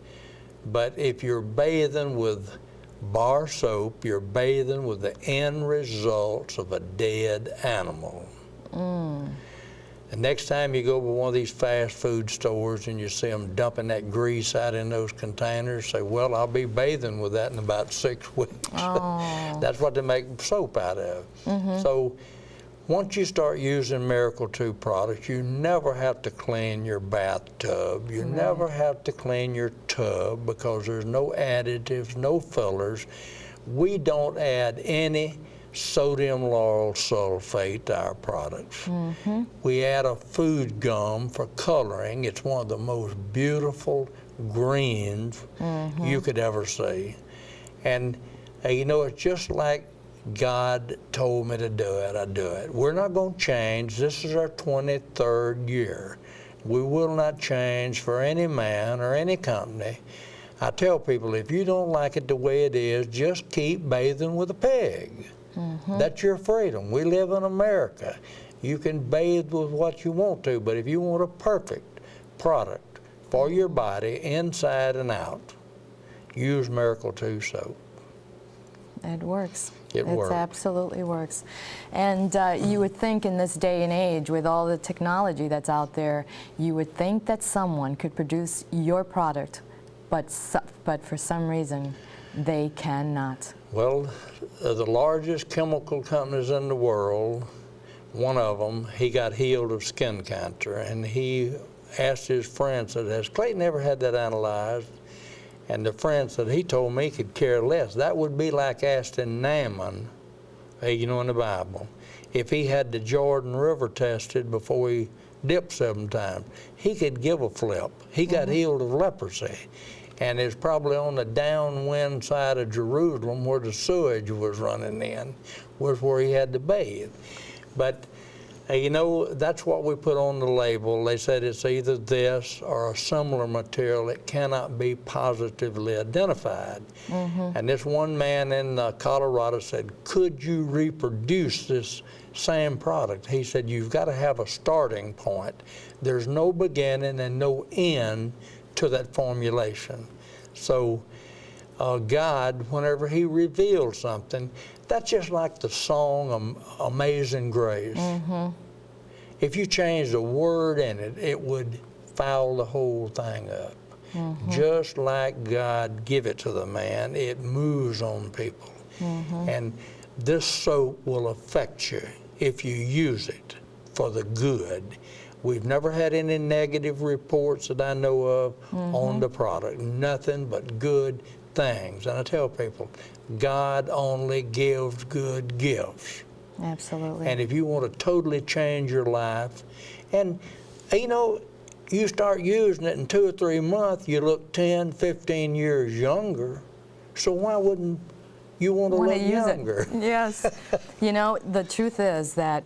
Speaker 2: but if you're bathing with bar soap, you're bathing with the end results of a dead animal. The next time you go to one of these fast food stores and you see them dumping that grease out in those containers, say, well, I'll be bathing with that in about 6 weeks. That's what they make soap out of. So once you start using Miracle 2 products, you never have to clean your bathtub. You never have to clean your tub because there's no additives, no fillers. We don't add any sodium lauryl sulfate to our products. We add a food gum for coloring. It's one of the most beautiful greens you could ever see. And you know, it's just like God told me to do it, I do it. We're not going to change. This is our 23rd year. We will not change for any man or any company. I tell people, if you don't like it the way it is, just keep bathing with a pig. That's your freedom. We live in America. You can bathe with what you want to, but if you want a perfect product for your body, inside and out, use Miracle 2 soap.
Speaker 3: It works.
Speaker 2: It works.
Speaker 3: Absolutely works. And you would think in this day and age, with all the technology that's out there, you would think that someone could produce your product, but for some reason, they cannot.
Speaker 2: Well, the largest chemical companies in the world, one of them, he got healed of skin cancer, and he asked his friend, said, has Clayton ever had that analyzed? And the friend said, he told me he could care less. That would be like asking Naaman, you know, in the Bible, if he had the Jordan River tested before he dipped 7 times. He could give a flip. He got healed of leprosy. And it's probably on the downwind side of Jerusalem where the sewage was running in, was where he had to bathe. But you know, that's what we put on the label. They said it's either this or a similar material that cannot be positively identified. And this one man in Colorado said, could you reproduce this same product? He said, you've got to have a starting point. There's no beginning and no end to that formulation. So God, whenever he reveals something, that's just like the song Amazing Grace. If you change the word in it, it would foul the whole thing up. Just like God give it to the man, it moves on people. And this soap will affect you if you use it for the good. We've never had any negative reports that I know of on the product. Nothing but good things. And I tell people, God only gives good gifts.
Speaker 3: Absolutely.
Speaker 2: And if you want to totally change your life, and you know, you start using it in 2 or 3 months, you look 10, 15 years younger. So why wouldn't you want to look younger?
Speaker 3: Yes. You know, the truth is that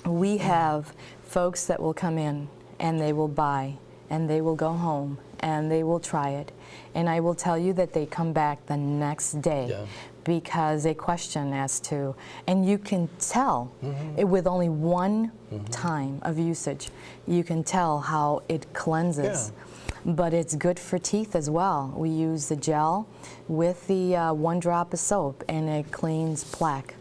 Speaker 3: we have folks that will come in and they will buy and they will go home and they will try it. And I will tell you that they come back the next day because they question as to, and you can tell it with only one time of usage, you can tell how it cleanses. But it's good for teeth as well. We use the gel with the 1 drop of soap, and it cleans plaque.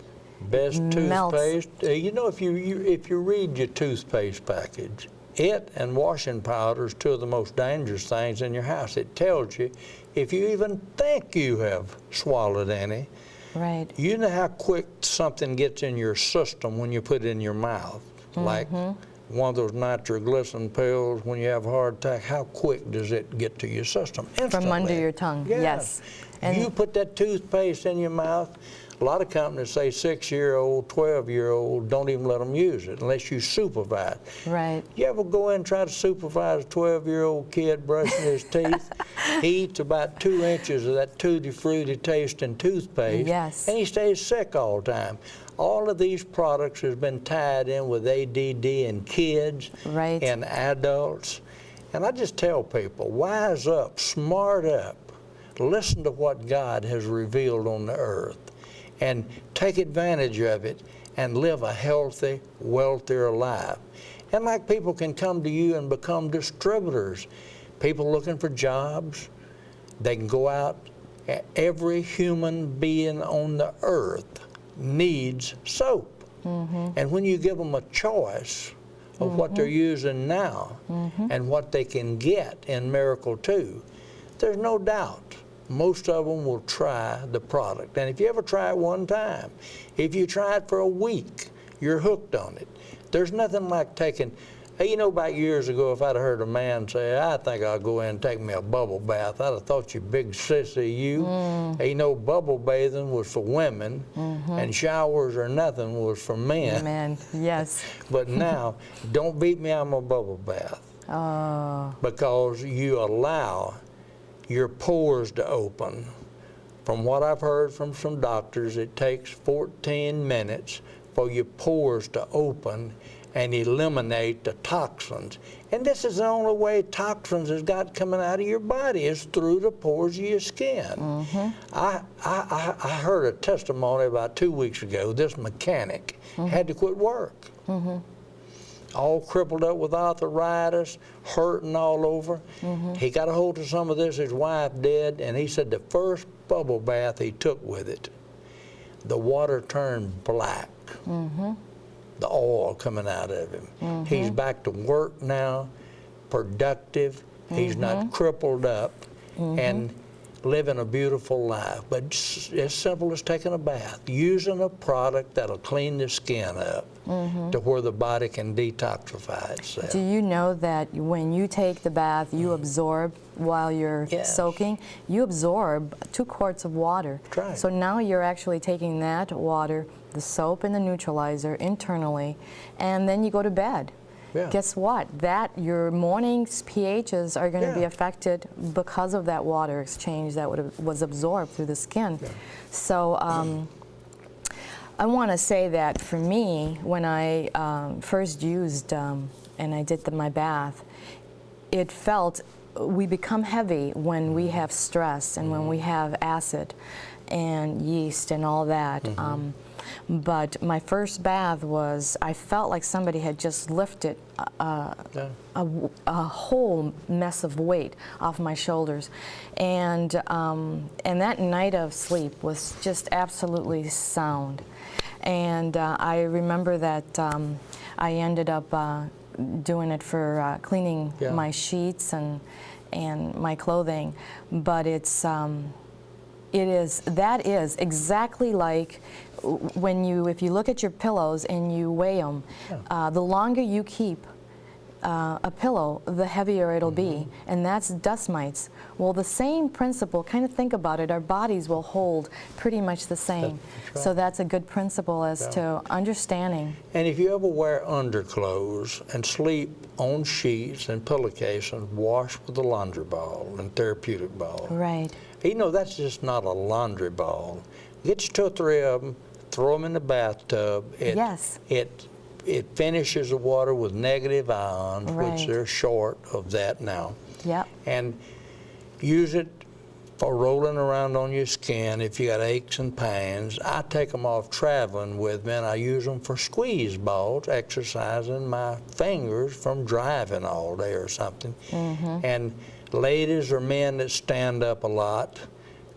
Speaker 2: Best
Speaker 3: Melts.
Speaker 2: toothpaste. You know, if you read your toothpaste package, it and washing powder is 2 of the most dangerous things in your house. It tells you if you even think you have swallowed any.
Speaker 3: Right.
Speaker 2: You know how quick something gets in your system when you put it in your mouth, like one of those nitroglycerin pills when you have a heart attack. How quick does it get to your system? Instantly.
Speaker 3: From under your tongue, yes.
Speaker 2: And you put that toothpaste in your mouth. A lot of companies say 6-year-old, 12-year-old, don't even let them use it unless you supervise.
Speaker 3: Right.
Speaker 2: You ever go in and try to supervise a 12-year-old kid brushing his teeth? He eats about 2 inches of that tutti frutti tasting toothpaste.
Speaker 3: Yes.
Speaker 2: And he stays sick all the time. All of these products has been tied in with ADD in kids and adults. And I just tell people, wise up, smart up, listen to what God has revealed on the earth, and take advantage of it and live a healthy, wealthier life. And like people can come to you and become distributors. People looking for jobs, they can go out. Every human being on the earth needs soap. And when you give them a choice of what they're using now and what they can get in Miracle 2, there's no doubt most of them will try the product. And if you ever try it one time, if you try it for a week, you're hooked on it. There's nothing like taking, you know, about years ago, if I'd have heard a man say, I think I'll go in and take me a bubble bath, I'd have thought you big sissy, you. You know, bubble bathing was for women, and showers or nothing was for men.
Speaker 3: Men, yes.
Speaker 2: But now, don't beat me out of my bubble bath. Because you allow your pores to open. From what I've heard from some doctors, it takes 14 minutes for your pores to open and eliminate the toxins. And this is the only way toxins has got coming out of your body is through the pores of your skin. I heard a testimony about 2 weeks ago. This mechanic had to quit work. All crippled up with arthritis, hurting all over. He got a hold of some of this, his wife did, and he said the first bubble bath he took with it, the water turned black. The oil coming out of him. He's back to work now, productive. He's not crippled up, and living a beautiful life. But it's as simple as taking a bath, using a product that'll clean the skin up to where the body can detoxify itself.
Speaker 3: Do you know that when you take the bath, you absorb while you're
Speaker 2: Yes.
Speaker 3: soaking? You absorb 2 quarts of water.
Speaker 2: That's right.
Speaker 3: So now you're actually taking that water, the soap and the neutralizer internally, and then you go to bed.
Speaker 2: Yeah.
Speaker 3: Guess what? That your morning's pHs are going to be
Speaker 2: Yeah.
Speaker 3: affected because of that water exchange that was absorbed through the skin. So I want to say that for me, when I first used and I did my bath, it felt we become heavy when we have stress and when we have acid and yeast and all that. But my first bath was, I felt like somebody had just lifted a whole mess of weight off my shoulders. And that night of sleep was just absolutely sound. And I remember that I ended up doing it for cleaning my sheets and my clothing. But that is exactly like if you look at your pillows and you weigh them, the longer you keep a pillow, the heavier it'll be, and that's dust mites. Well, the same principle, kind of think about it, our bodies will hold pretty much the same.
Speaker 2: That's right.
Speaker 3: So that's a good principle as to understanding.
Speaker 2: And if you ever wear underclothes and sleep on sheets and pillowcases, wash with a laundry ball and therapeutic ball.
Speaker 3: Right.
Speaker 2: You know, that's just not a laundry ball. Get you 2 or 3 of them, throw them in the bathtub.
Speaker 3: Yes.
Speaker 2: It finishes the water with negative ions,
Speaker 3: Right.
Speaker 2: which they're short of that now.
Speaker 3: Yep.
Speaker 2: And use it for rolling around on your skin if you got aches and pains. I take them off traveling with me, and I use them for squeeze balls, exercising my fingers from driving all day or something. And ladies or men that stand up a lot,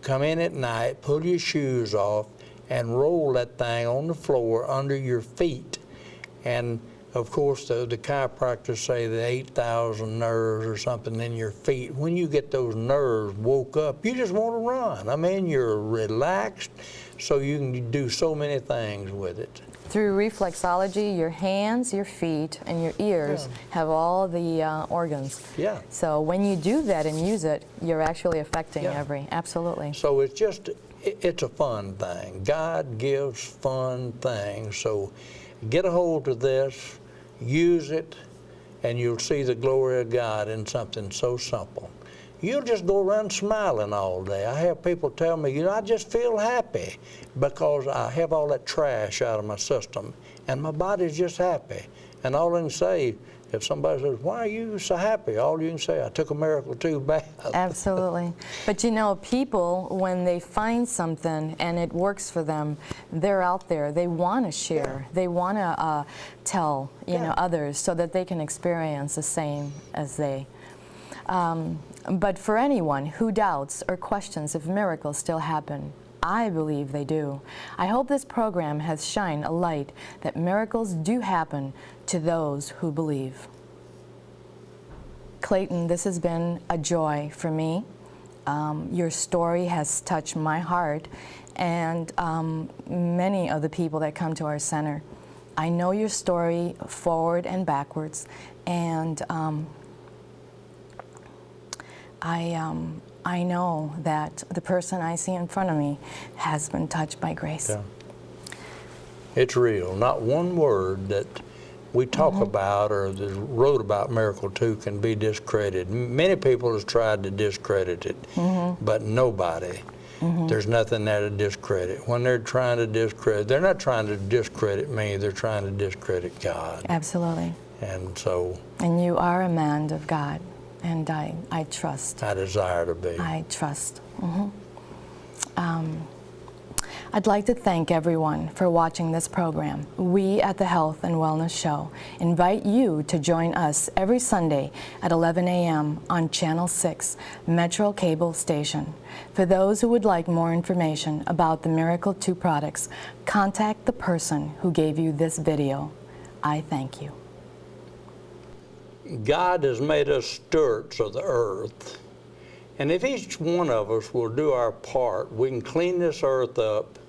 Speaker 2: come in at night, pull your shoes off, and roll that thing on the floor under your feet. And of course, the chiropractors say the 8,000 nerves or something in your feet. When you get those nerves woke up, you just want to run. I mean, you're relaxed, so you can do so many things with it.
Speaker 3: Through reflexology, your hands, your feet, and your ears have all the organs.
Speaker 2: Yeah.
Speaker 3: So when you do that and use it, you're actually affecting absolutely.
Speaker 2: So it's a fun thing. God gives fun things. So get a hold of this, use it, and you'll see the glory of God in something so simple. You'll just go around smiling all day. I have people tell me, I just feel happy because I have all that trash out of my system, and my body's just happy. And all I can say, if somebody says, why are you so happy? All you can say, I took a Miracle 2 bath.
Speaker 3: Absolutely. But people, when they find something and it works for them, they're out there. They want to share. They want to tell others so that they can experience the same as they. But for anyone who doubts or questions if miracles still happen, I believe they do. I hope this program has shined a light that miracles do happen to those who believe. Clayton, this has been a joy for me. Your story has touched my heart and many of the people that come to our center. I know your story forward and backwards, and I know that the person I see in front of me has been touched by grace.
Speaker 2: Yeah. It's real. Not one word that we talk about or that wrote about Miracle 2 can be discredited. Many people have tried to discredit it, but nobody. There's nothing there to discredit. When they're trying to discredit, they're not trying to discredit me, they're trying to discredit God.
Speaker 3: Absolutely.
Speaker 2: And so
Speaker 3: And you are a man of God, and I trust.
Speaker 2: I desire to be.
Speaker 3: I trust.
Speaker 1: I'd like to thank everyone for watching this program. We at the Health and Wellness Show invite you to join us every Sunday at 11 a.m. on Channel 6 Metro Cable Station. For those who would like more information about the Miracle 2 products, contact the person who gave you this video. I thank you.
Speaker 2: God has made us stewards of the earth. And if each one of us will do our part, we can clean this earth up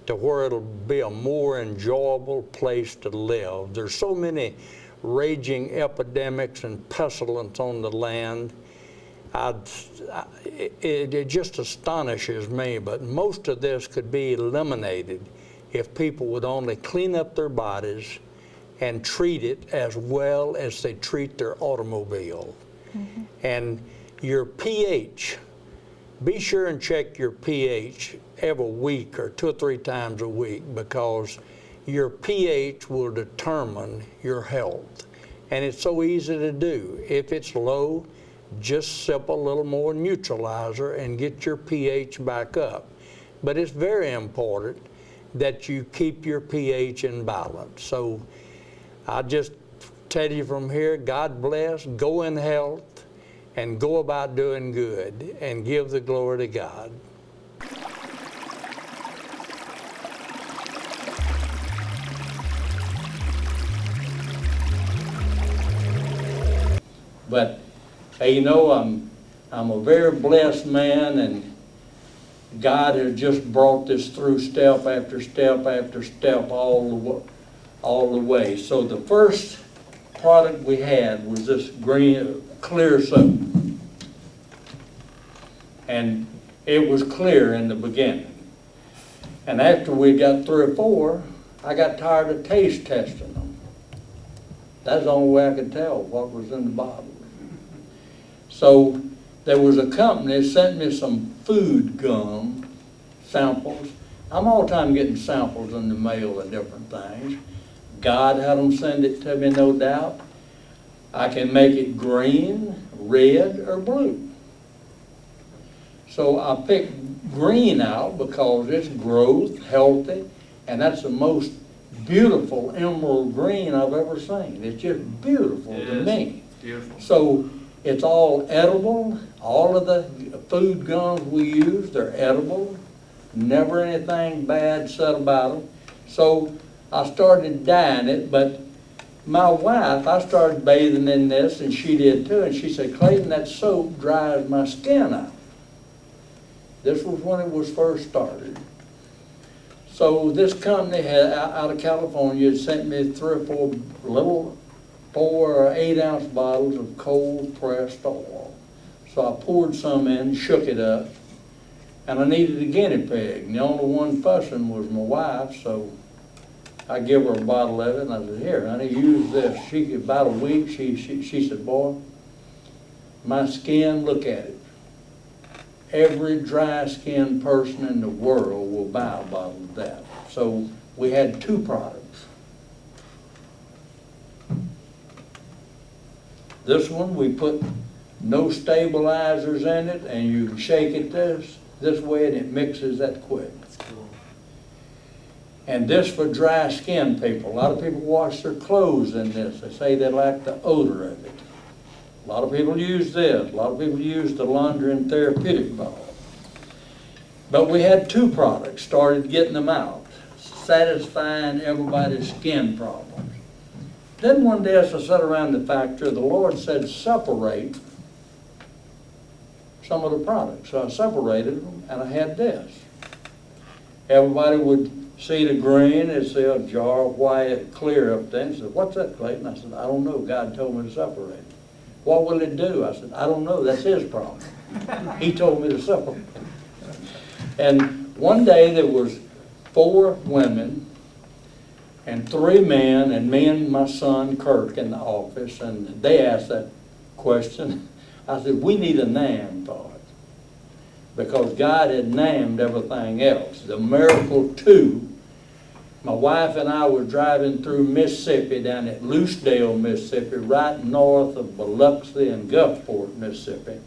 Speaker 2: to where it'll be a more enjoyable place to live. There's so many raging epidemics and pestilence on the land. It just astonishes me, but most of this could be eliminated if people would only clean up their bodies and treat it as well as they treat their automobile. Mm-hmm. And your pH, be sure and check your pH every week or 2 or 3 times a week, because your pH will determine your health. And it's so easy to do. If it's low, just sip a little more neutralizer and get your pH back up. But it's very important that you keep your pH in balance. So I just tell you from here, God bless, go in health, and go about doing good, and give the glory to God. But you know, I'm a very blessed man, and God has just brought this through step after step after step all the way. So the first product we had was this green clear soap, and it was clear in the beginning. And after we got 3 or 4, I got tired of taste testing them. That's the only way I could tell what was in the bottle. So there was a company that sent me some food gum samples. I'm all the time getting samples in the mail of different things. God had them send it to me, no doubt. I can make it green, red, or blue. So I picked green out because it's growth, healthy, and that's the most beautiful emerald green I've ever seen. It's just beautiful to me.
Speaker 4: Beautiful.
Speaker 2: So it's all edible. All of the food gums we use, they're edible. Never anything bad said about them. So I started dyeing it, but my wife, I started bathing in this, and she did too, and she said, Clayton, that soap dries my skin out. This was when it was first started. So this company out of California had sent me 3 or 4 little 4 or 8 ounce bottles of cold pressed oil. So I poured some in, shook it up, and I needed a guinea pig. And the only one fussing was my wife, so I give her a bottle of it, and I said, here, honey, use this. About a week, she said, boy, my skin, look at it. Every dry-skinned person in the world will buy a bottle of that. So we had 2 products. This one, we put no stabilizers in it, and you can shake it this way, and it mixes that quick.
Speaker 4: That's cool.
Speaker 2: And this for dry skin people. A lot of people wash their clothes in this. They say they like the odor of it. A lot of people use this. A lot of people use the laundry and therapeutic ball. But we had 2 products, started getting them out, satisfying everybody's skin problems. Then one day as I sat around the factory, the Lord said, separate some of the products. So I separated them, and I had this. Everybody would see the green and see a jar of white clear up there, and said, what's that, Clayton? I said, I don't know. God told me to separate it. What will it do? I said, I don't know. That's his problem. He told me to separate. And one day there was 4 women and 3 men, and me and my son Kirk in the office, and they asked that question. I said, we need a name for it, because God had named everything else. The Miracle 2. My wife and I were driving through Mississippi, down at Loosedale, Mississippi, right north of Biloxi and Gulfport, Mississippi.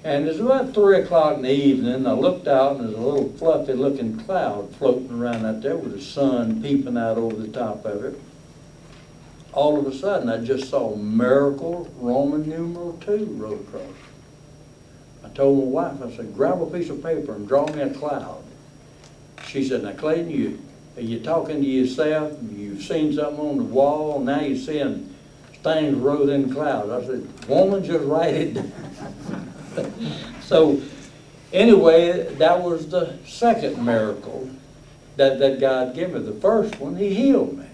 Speaker 4: And it's about 3 o'clock in the evening. I looked out and there's a little fluffy looking cloud floating around out there with the sun peeping out over the top of it. All of a sudden, I just saw Miracle Roman numeral 2 wrote across. I told my wife, I said, grab a piece of paper and draw me a cloud. She said, now Clayton, are you talking to yourself? You've seen something on the wall, now you're seeing things wrote in clouds. I said, woman, just write it down. So anyway, that was the second miracle that God gave me. The first one, he healed me.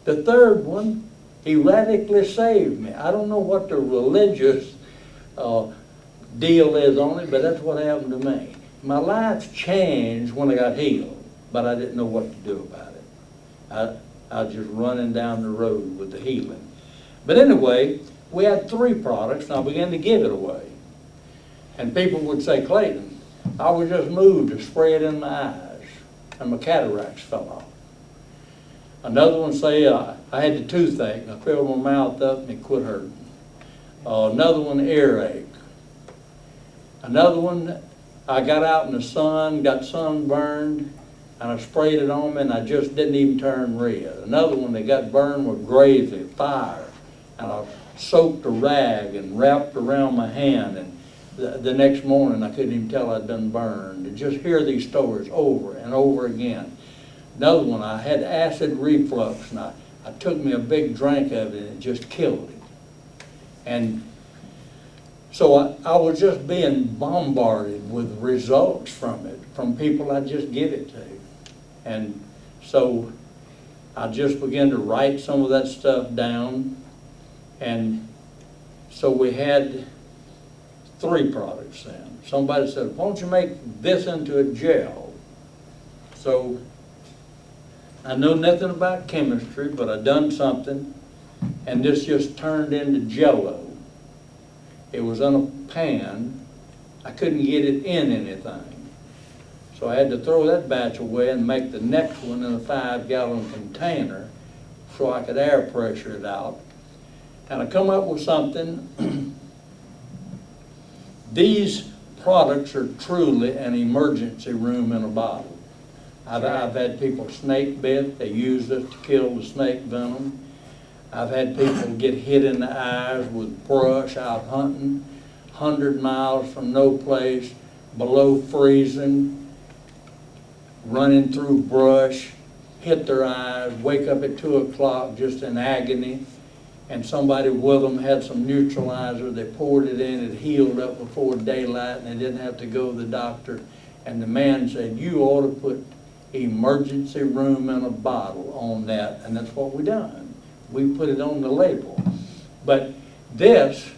Speaker 4: The third one, he radically saved me. I don't know what the religious deal is on it, but that's what happened to me. My life changed when I got healed, but I didn't know what to do about it. I was just running down the road with the healing. But anyway, we had 3 products, and I began to give it away. And people would say, Clayton, I was just moved to spray it in my eyes, and my cataracts fell off. Another one say, I had the toothache, and I filled my mouth up and it quit hurting. Another one, earache. Another one, I got out in the sun, got sunburned, and I sprayed it on me and I just didn't even turn red. Another one, they got burned with gravy, fire, and I soaked a rag and wrapped around my hand, and the next morning I couldn't even tell I'd been burned. And just hear these stories over and over again. Another one, I had acid reflux, and I took me a big drink of it and it just killed it. And so I was just being bombarded with results from it, from people I just give it to. And so I just began to write some of that stuff down. And so we had 3 products then. Somebody said, why don't you make this into a gel? So I know nothing about chemistry, but I done something, and this just turned into Jell-O. It was in a pan. I couldn't get it in anything. So I had to throw that batch away and make the next one in a 5-gallon container so I could air pressure it out. And I come up with something. These products are truly an emergency room in a bottle. I've had people snake bit, they use this to kill the snake venom. I've had people get hit in the eyes with brush out hunting, 100 miles from no place, below freezing, running through brush, hit their eyes, wake up at 2 o'clock just in agony. And somebody with them had some neutralizer, they poured it in, it healed up before daylight, and they didn't have to go to the doctor. And the man said, you ought to put emergency room in a bottle on that, and that's what we done. We put it on the label. But this,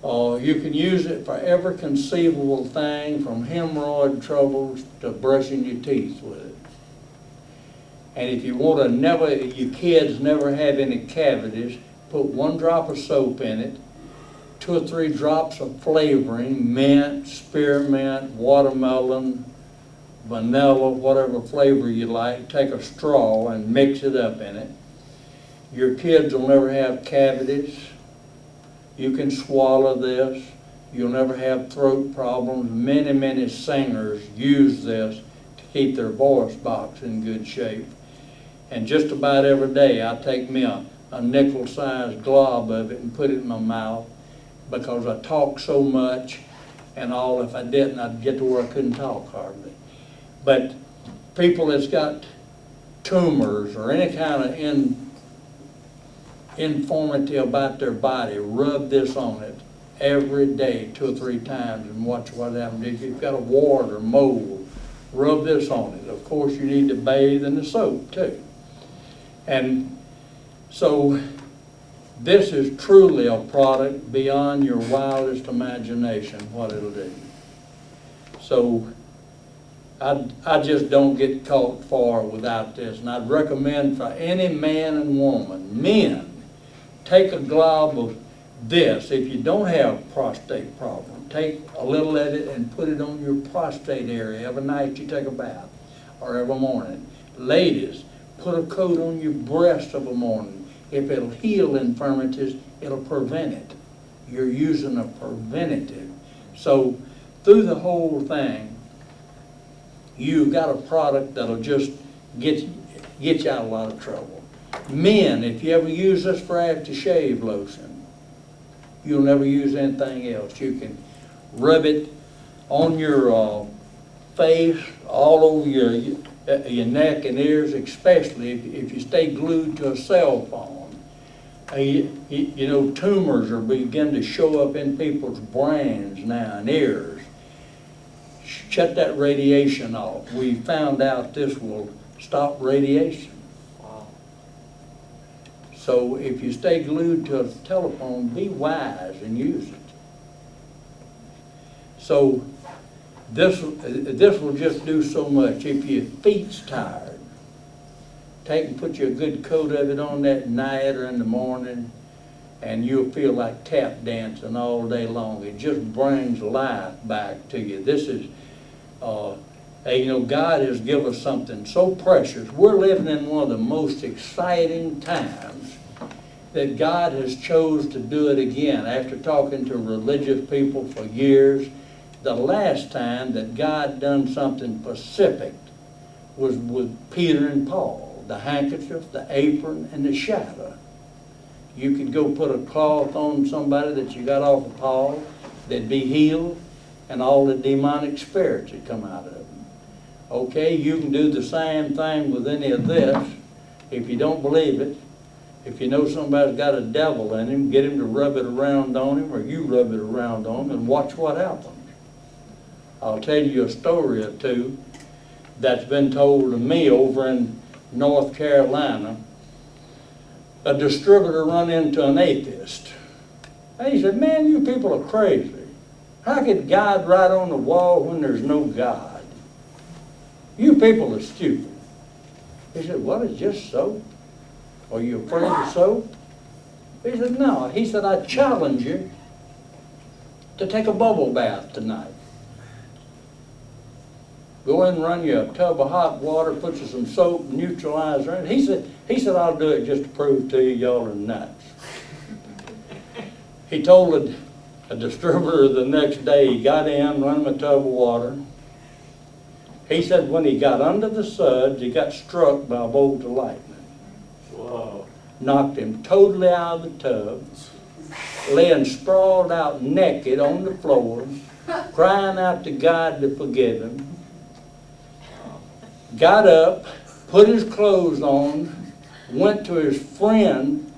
Speaker 4: you can use it for every conceivable thing, from hemorrhoid troubles to brushing your teeth with it. And if you want to your kids never have any cavities, put 1 drop of soap in it, 2 or 3 drops of flavoring, mint, spearmint, watermelon, vanilla, whatever flavor you like. Take a straw and mix it up in it. Your kids will never have cavities. You can swallow this. You'll never have throat problems. Many, many singers use this to keep their voice box in good shape. And just about every day I take me a nickel-sized glob of it and put it in my mouth, because I talk so much and all. If I didn't, I'd get to where I couldn't talk hardly. But people that's got tumors or any kind of informity about their body, rub this on it every day 2 or 3 times and watch what happens. If you've got a wart or mole, rub this on it. Of course, you need to bathe in the soap too. And so this is truly a product beyond your wildest imagination, what it'll do. So I just don't get caught far without this. And I'd recommend for any man and woman, men, take a glob of this. If you don't have prostate problem, take a little of it and put it on your prostate area every night you take a bath or every morning. Ladies, put a coat on your breast of a morning. If it'll heal infirmities, it'll prevent it. You're using a preventative. So through the whole thing, you've got a product that'll just get you out of a lot of trouble. Men, if you ever use this for aftershave lotion, you'll never use anything else. You can rub it on your face, all over your neck and ears, especially if you stay glued to a cell phone. You know, tumors are beginning to show up in people's brains now and ears. Shut that radiation off. We found out this will stop radiation.
Speaker 5: Wow.
Speaker 4: So if you stay glued to a telephone, be wise and use it. So this will just do so much. If your feet's tired, take and put you a good coat of it on that night or in the morning, and you'll feel like tap dancing all day long. It just brings life back to you. This is, you know, God has given us something so precious. We're living in one of the most exciting times that God has chose to do it again. After talking to religious people for years, the last time that God done something specific was with Peter and Paul. The handkerchief, the apron, and the shadow. You could go put a cloth on somebody that you got off of Paul, they'd be healed, and all the demonic spirits would come out of them. Okay, you can do the same thing with any of this. If you don't believe it, if you know somebody's got a devil in him, get him to rub it around on him, or you rub it around on him, and watch what happens. I'll tell you a story or two that's been told to me over in North Carolina. A distributor run into an atheist. And he said, man, you people are crazy. How could God write on the wall when there's no God? You people are stupid. He said, what, is just soap? Are you afraid of soap? He said, no. He said, I challenge you to take a bubble bath tonight. Go in and run you a tub of hot water, put you some soap, neutralizer in it. He said, I'll do it just to prove to you y'all are nuts. He told a distributor the next day, he got in, run him a tub of water. He said when he got under the suds, he got struck by a bolt of lightning.
Speaker 5: Whoa.
Speaker 4: Knocked him totally out of the tub, laying sprawled out naked on the floor, crying out to God to forgive him. Got up, put his clothes on, went to his friend,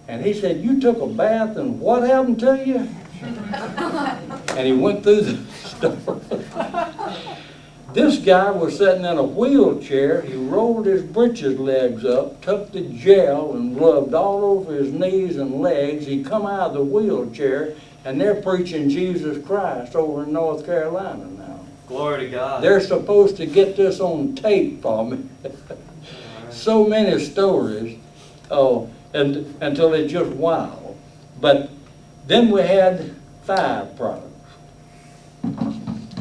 Speaker 4: and he said, you took a bath and what happened to you? And he went through the story. This guy was sitting in a wheelchair. He rolled his britches legs up, took the gel and rubbed all over his knees and legs. He come out of the wheelchair, and they're preaching Jesus Christ over in North Carolina now.
Speaker 5: Glory to God.
Speaker 4: They're supposed to get this on tape for me. So many stories, and until it's just wow. But then we had 5 products.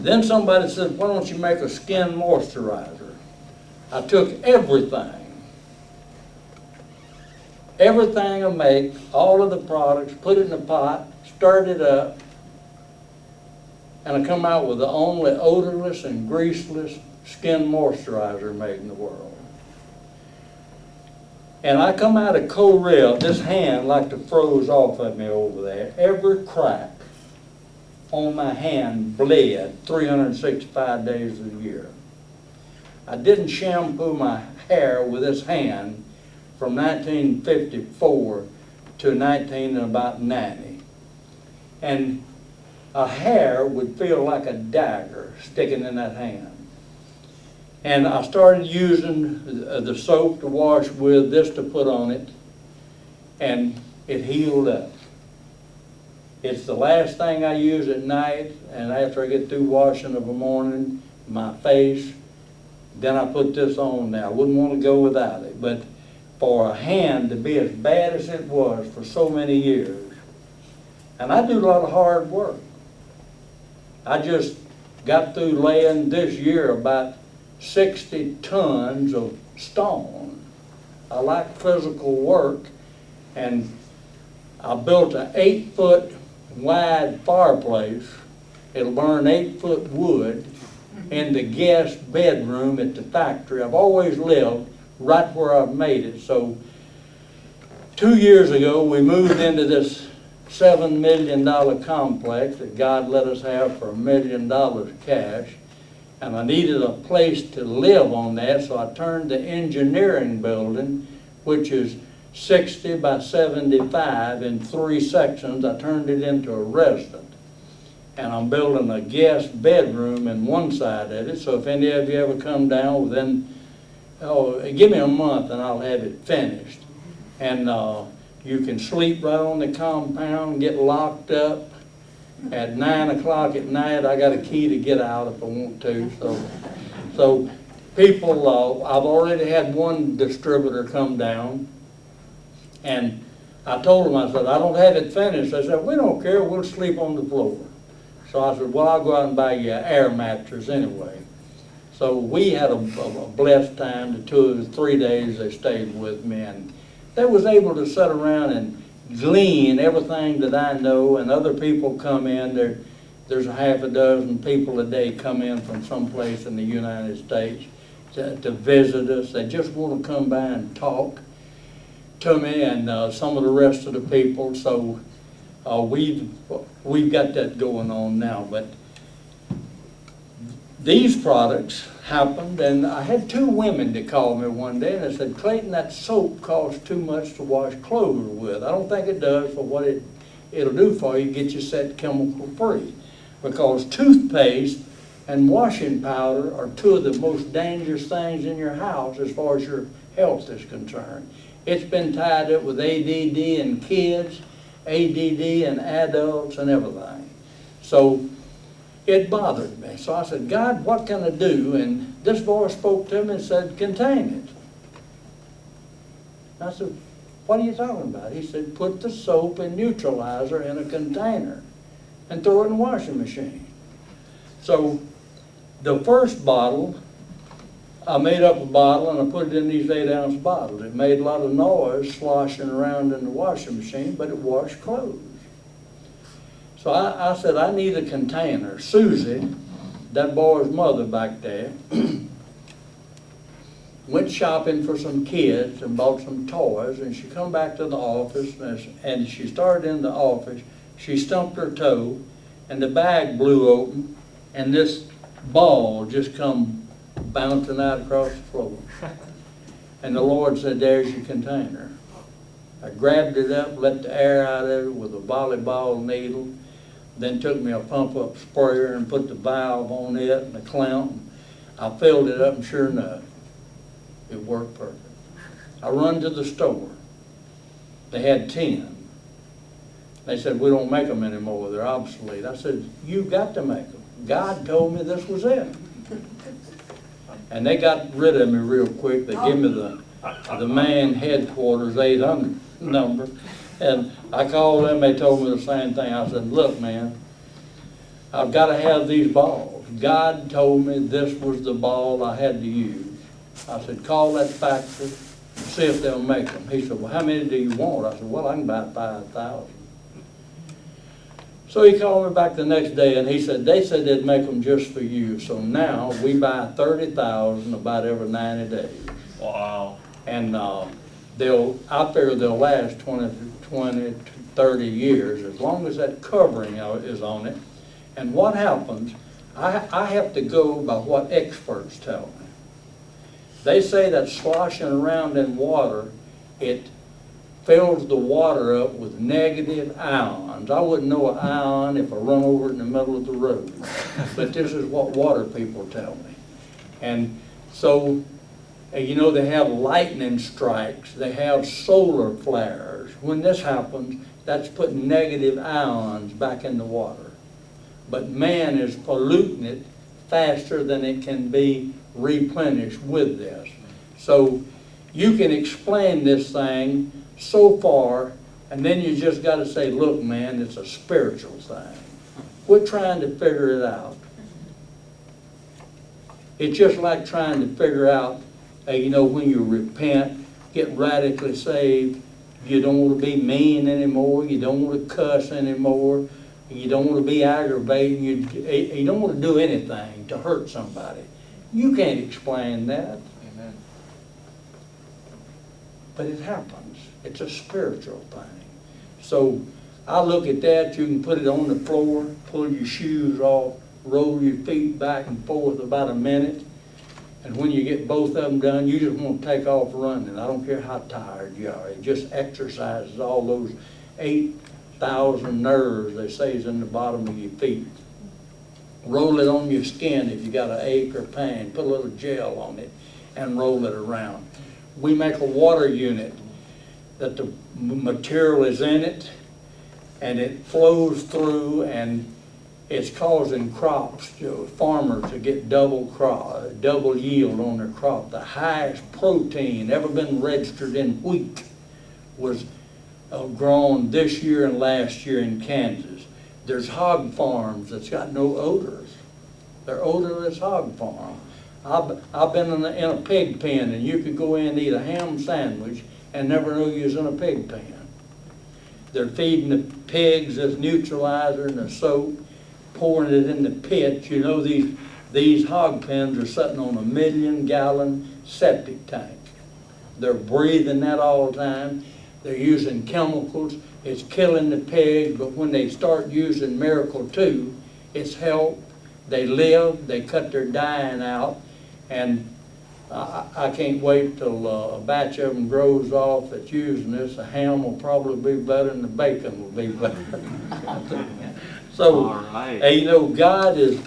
Speaker 4: Then somebody said, why don't you make a skin moisturizer? I took everything I make, all of the products, put it in a pot, stirred it up, and I come out with the only odorless and greaseless skin moisturizer made in the world. And I come out of Corel, this hand like to froze off of me over there. Every crack on my hand bled 365 days of the year. I didn't shampoo my hair with this hand from 1954 to 1990. And a hair would feel like a dagger sticking in that hand. And I started using the soap to wash with, this to put on it, and it healed up. It's the last thing I use at night, and after I get through washing of the morning, my face, then I put this on now. I wouldn't want to go without it, but for a hand to be as bad as it was for so many years, and I do a lot of hard work. I just got through laying this year about 60 tons of stone. I like physical work, and I built an 8-foot wide fireplace. It'll burn 8-foot wood in the guest bedroom at the factory. I've always lived right where I've made it. So 2 years ago, we moved into this $7 million complex that God let us have for $1 million cash. And I needed a place to live on that, so I turned the engineering building, which is 60 by 75 in 3 sections, I turned it into a residence. And I'm building a guest bedroom in one side of it, so if any of you ever come down within, give me a month and I'll have it finished. And you can sleep right on the compound, get locked up. At 9 o'clock at night, I got a key to get out if I want to. So people, I've already had one distributor come down, and I told them, I said, I don't have it finished. They said, we don't care, we'll sleep on the floor. So I said, well, I'll go out and buy you an air mattress anyway. So we had a blessed time, the 2 or 3 days they stayed with me, and they was able to sit around and glean everything that I know, and other people come in. There's a half a dozen people a day come in from someplace in the United States to visit us. They just want to come by and talk to me and some of the rest of the people. So we've got that going on now. But these products happened, and I had 2 women that called me one day, and they said, Clayton, that soap costs too much to wash clothes with. I don't think it does for what it'll do for you, get you set chemical free. Because toothpaste and washing powder are 2 of the most dangerous things in your house as far as your health is concerned. It's been tied up with ADD in kids, ADD in adults, and everything. So it bothered me. So I said, God, what can I do? And this voice spoke to me and said, contain it. I said, what are you talking about? He said, put the soap and neutralizer in a container and throw it in the washing machine. So the first bottle, I made up a bottle and I put it in these 8-ounce bottles. It made a lot of noise sloshing around in the washing machine, but it washed clothes. So I said, I need a container. Susie, that boy's mother back there, went shopping for some kids and bought some toys, and she come back to the office, and she started in the office. She stumped her toe, and the bag blew open, and this ball just come bouncing out across the floor. And the Lord said, there's your container. I grabbed it up, let the air out of it with a volleyball needle, then took me a pump-up sprayer and put the valve on it and the clamp. I filled it up, and sure enough, it worked perfect. I run to the store. They had 10. They said, we don't make them anymore, they're obsolete. I said, you've got to make them. God told me this was it. And they got rid of me real quick. They gave me the man headquarters 800 number. And I called them, they told me the same thing. I said, look, man, I've got to have these balls. God told me this was the ball I had to use. I said, call that factory and see if they'll make them. He said, well, how many do you want? I said, well, I can buy 5,000. So he called me back the next day, and he said, they said they'd make them just for you. So now we buy 30,000 about every 90 days.
Speaker 5: Wow.
Speaker 4: And I figure they'll last 20 to 30 years, as long as that covering is on it. And what happens, I have to go by what experts tell me. They say that sloshing around in water, it fills the water up with negative ions. I wouldn't know an ion if I run over it in the middle of the road. But this is what water people tell me. And so, you know, they have lightning strikes, they have solar flares. When this happens, that's putting negative ions back in the water. But man is polluting it faster than it can be replenished with this. So you can explain this thing so far, and then you just got to say, look, man, it's a spiritual thing. Quit trying to figure it out. It's just like trying to figure out, you know, when you repent, get radically saved, you don't want to be mean anymore, you don't want to cuss anymore, You don't want to be aggravating. You don't want to do anything to hurt somebody. You can't explain that.
Speaker 5: Amen.
Speaker 4: But it happens. It's a spiritual thing. So I look at that, you can put it on the floor, pull your shoes off, roll your feet back and forth about a minute, and when you get both of them done, you just want to take off running. I don't care how tired you are. It just exercises all those 8,000 nerves, they say, is in the bottom of your feet. Roll it on your skin if you got an ache or pain. Put a little gel on it and roll it around. We make a water unit that the material is in it and it flows through, and it's causing farmers to get double yield on their crop. The highest protein ever been registered in wheat was grown this year and last year in Kansas. There's hog farms that's got no odors. They're odorless hog farms. I've been in a pig pen, and you could go in and eat a ham sandwich and never know you was in a pig pen. They're feeding the pigs this neutralizer and the soap, pouring it in the pits. You know, these hog pens are sitting on a 1 million gallon septic tank. They're breathing that all the time. They're using chemicals. It's killing the pigs, but when they start using Miracle 2, it's help. They live, they cut their dying out, and I can't wait till a batch of them grows off that's using this. The ham will probably be better and the bacon will be better. So,
Speaker 5: All right.
Speaker 4: you know, God is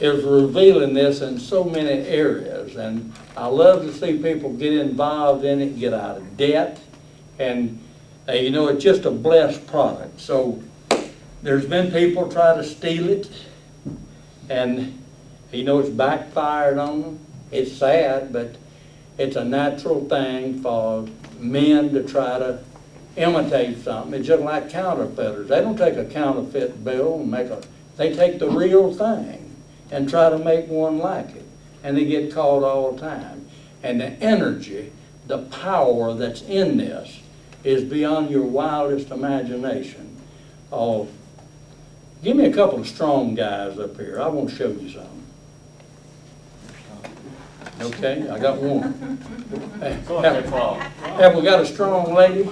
Speaker 4: revealing this in so many areas, and I love to see people get involved in it, get out of debt, and you know, it's just a blessed product. So there's been people try to steal it, and you know, it's backfired on them. It's sad, but it's a natural thing for men to try to imitate something. It's just like counterfeiters. They don't take a counterfeit bill and they take the real thing and try to make one like it. And they get caught all the time. And the energy, the power that's in this is beyond your wildest imagination. Oh, give me a couple of strong guys up here. I want to show you something. Okay, I got one.
Speaker 5: Go ahead, Paul.
Speaker 4: Have we got a strong lady?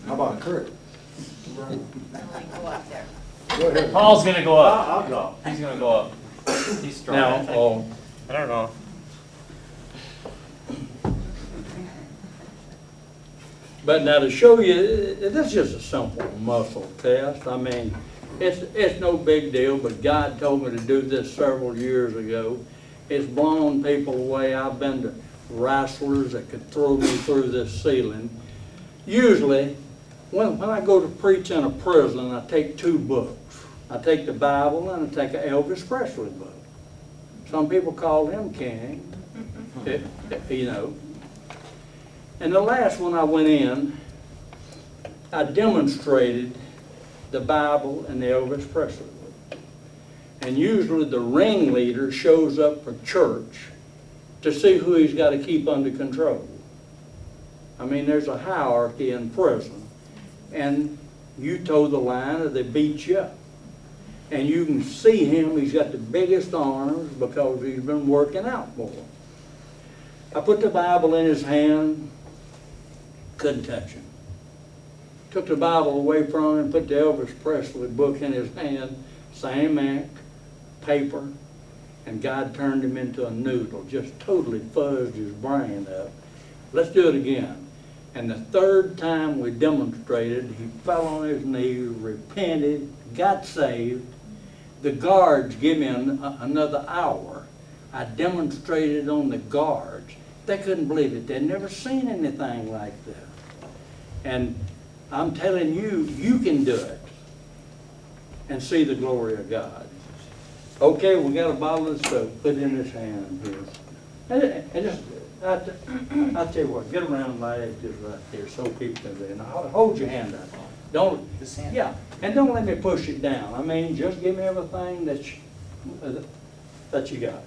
Speaker 6: How about Kurt?
Speaker 5: Paul's gonna go up. I'll go. He's gonna go up. He's strong.
Speaker 4: Now,
Speaker 5: I don't know.
Speaker 4: but now to show you, this is just a simple muscle test. I mean, it's no big deal, but God told me to do this several years ago. It's blown people away. I've been to wrestlers that could throw me through this ceiling. Usually, when I go to preach in a prison, I take 2 books. I take the Bible and I take an Elvis Presley book. Some people call him king, you know. And the last one I went in, I demonstrated the Bible and the Elvis Presley book. And usually the ringleader shows up for church to see who he's got to keep under control. I mean, there's a hierarchy in prison, and you toe the line or they beat you up. And you can see him, he's got the biggest arms because he's been working out more. I put the Bible in his hand, couldn't touch him. Took the Bible away from him, put the Elvis Presley book in his hand, same ink, paper, and God turned him into a noodle, just totally fuzzed his brain up. Let's do it again. And the 3rd time we demonstrated, he fell on his knees, repented, got saved. The guards give me another hour. I demonstrated on the guards. They couldn't believe it. They'd never seen anything like this. And I'm telling you, you can do it and see the glory of God. Okay, we got a bottle of soap. Put it in his hand here. And just, I'll tell you what, get around like this right there so people can see. Now, hold your hand up. Don't, yeah, and don't let me push it down. I mean, just give me everything that you got.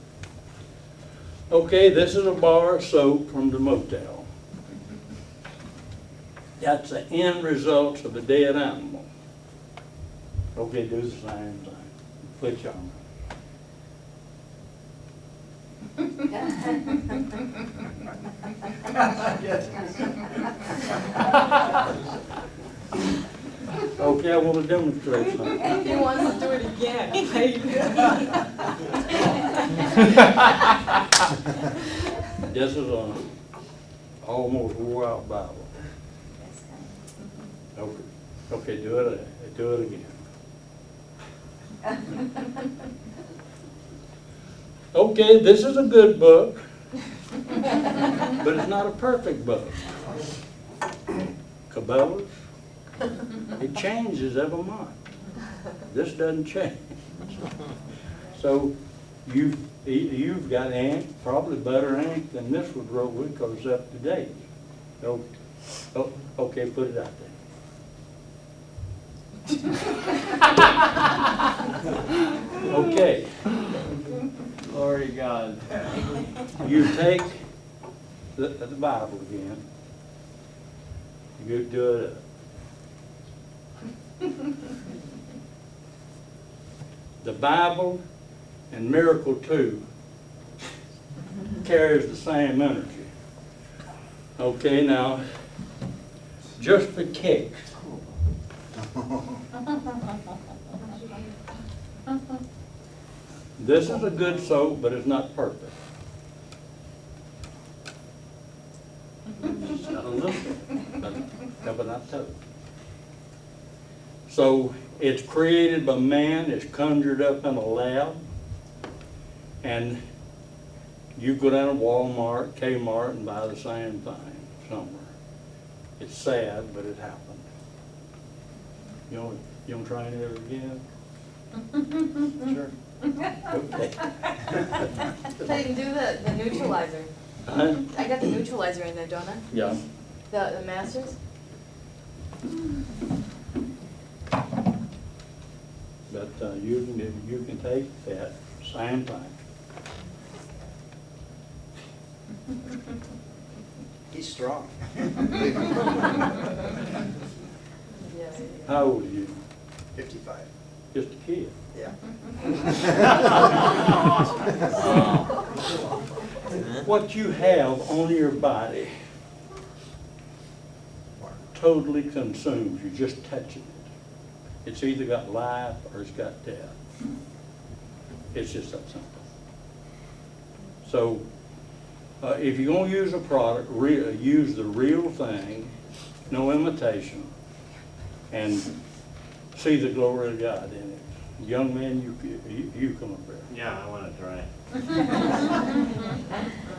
Speaker 4: Okay, this is a bar of soap from the motel. That's the end results of a dead animal. Okay, do the same thing. Put your arm. Okay, I want to demonstrate something.
Speaker 3: He wants to do it again.
Speaker 4: This is a almost wore out Bible. Okay, do it again. Okay, this is a good book, but it's not a perfect book. Cabela's, it changes every month. This doesn't change. So you've got ink, probably better ink than this was wrote with because it's up to date. Okay, put it out there. Okay,
Speaker 5: Glory to God.
Speaker 4: you take the Bible again. You do it up. The Bible and Miracle 2 carries the same energy. Okay, now, just for kicks. This is a good soap, but it's not perfect. It's got a little bit, but not total. So it's created by man, it's conjured up in a lab, and you go down to Walmart, Kmart, and buy the same thing somewhere. It's sad, but it happened. You want to try it ever again? Sure. Okay.
Speaker 3: I can do the neutralizer.
Speaker 4: Huh?
Speaker 3: I got the neutralizer in there, don't I?
Speaker 4: Yeah.
Speaker 3: The Masters?
Speaker 4: But you can take that same thing.
Speaker 6: He's strong.
Speaker 4: How old are you?
Speaker 6: 55.
Speaker 4: Just a kid.
Speaker 6: Yeah.
Speaker 4: What you have on your body totally consumes you, just touching it. It's either got life or it's got death. It's just that simple. So if you're going to use a product, use the real thing, no imitation, and see the glory of God in it. Young man, you come up there.
Speaker 5: Yeah, I want to try it.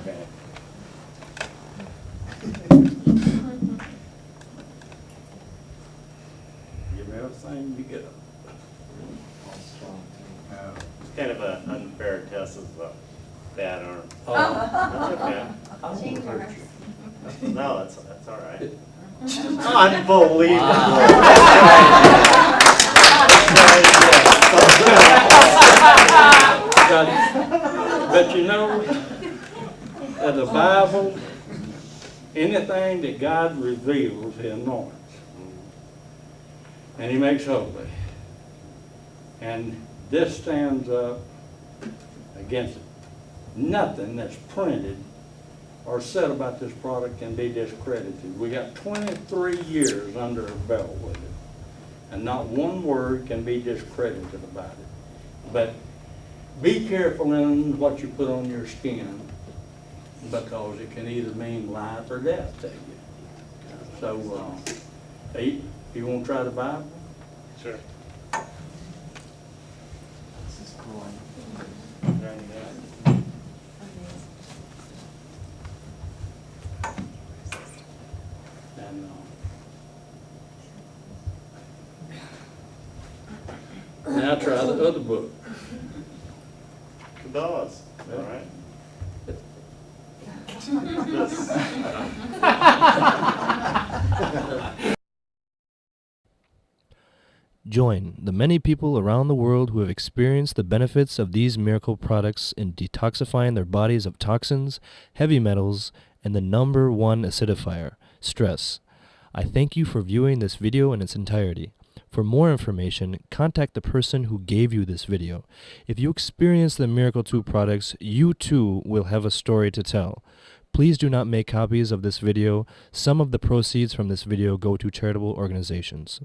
Speaker 4: Okay. Give me everything you get.
Speaker 5: It's kind of an unfair test of a bad arm.
Speaker 4: Oh,
Speaker 5: That's okay.
Speaker 4: I won't hurt you.
Speaker 5: No, that's all right. Unbelievable.
Speaker 4: But you know, that the Bible, anything that God reveals, He anoints. And He makes holy. And this stands up against it. Nothing that's printed or said about this product can be discredited. We got 23 years under our belt with it. And not one word can be discredited about it. But be careful in what you put on your skin, because it can either mean life or death to you. So, you want to try the Bible?
Speaker 5: Sure.
Speaker 4: And now try the other book.
Speaker 5: Cabela's, all right. This.
Speaker 7: Join the many people around the world who have experienced the benefits of these miracle products in detoxifying their bodies of toxins, heavy metals, and the #1 acidifier, stress. I thank you for viewing this video in its entirety. For more information, contact the person who gave you this video. If you experience the Miracle 2 products, you too will have a story to tell. Please do not make copies of this video. Some of the proceeds from this video go to charitable organizations.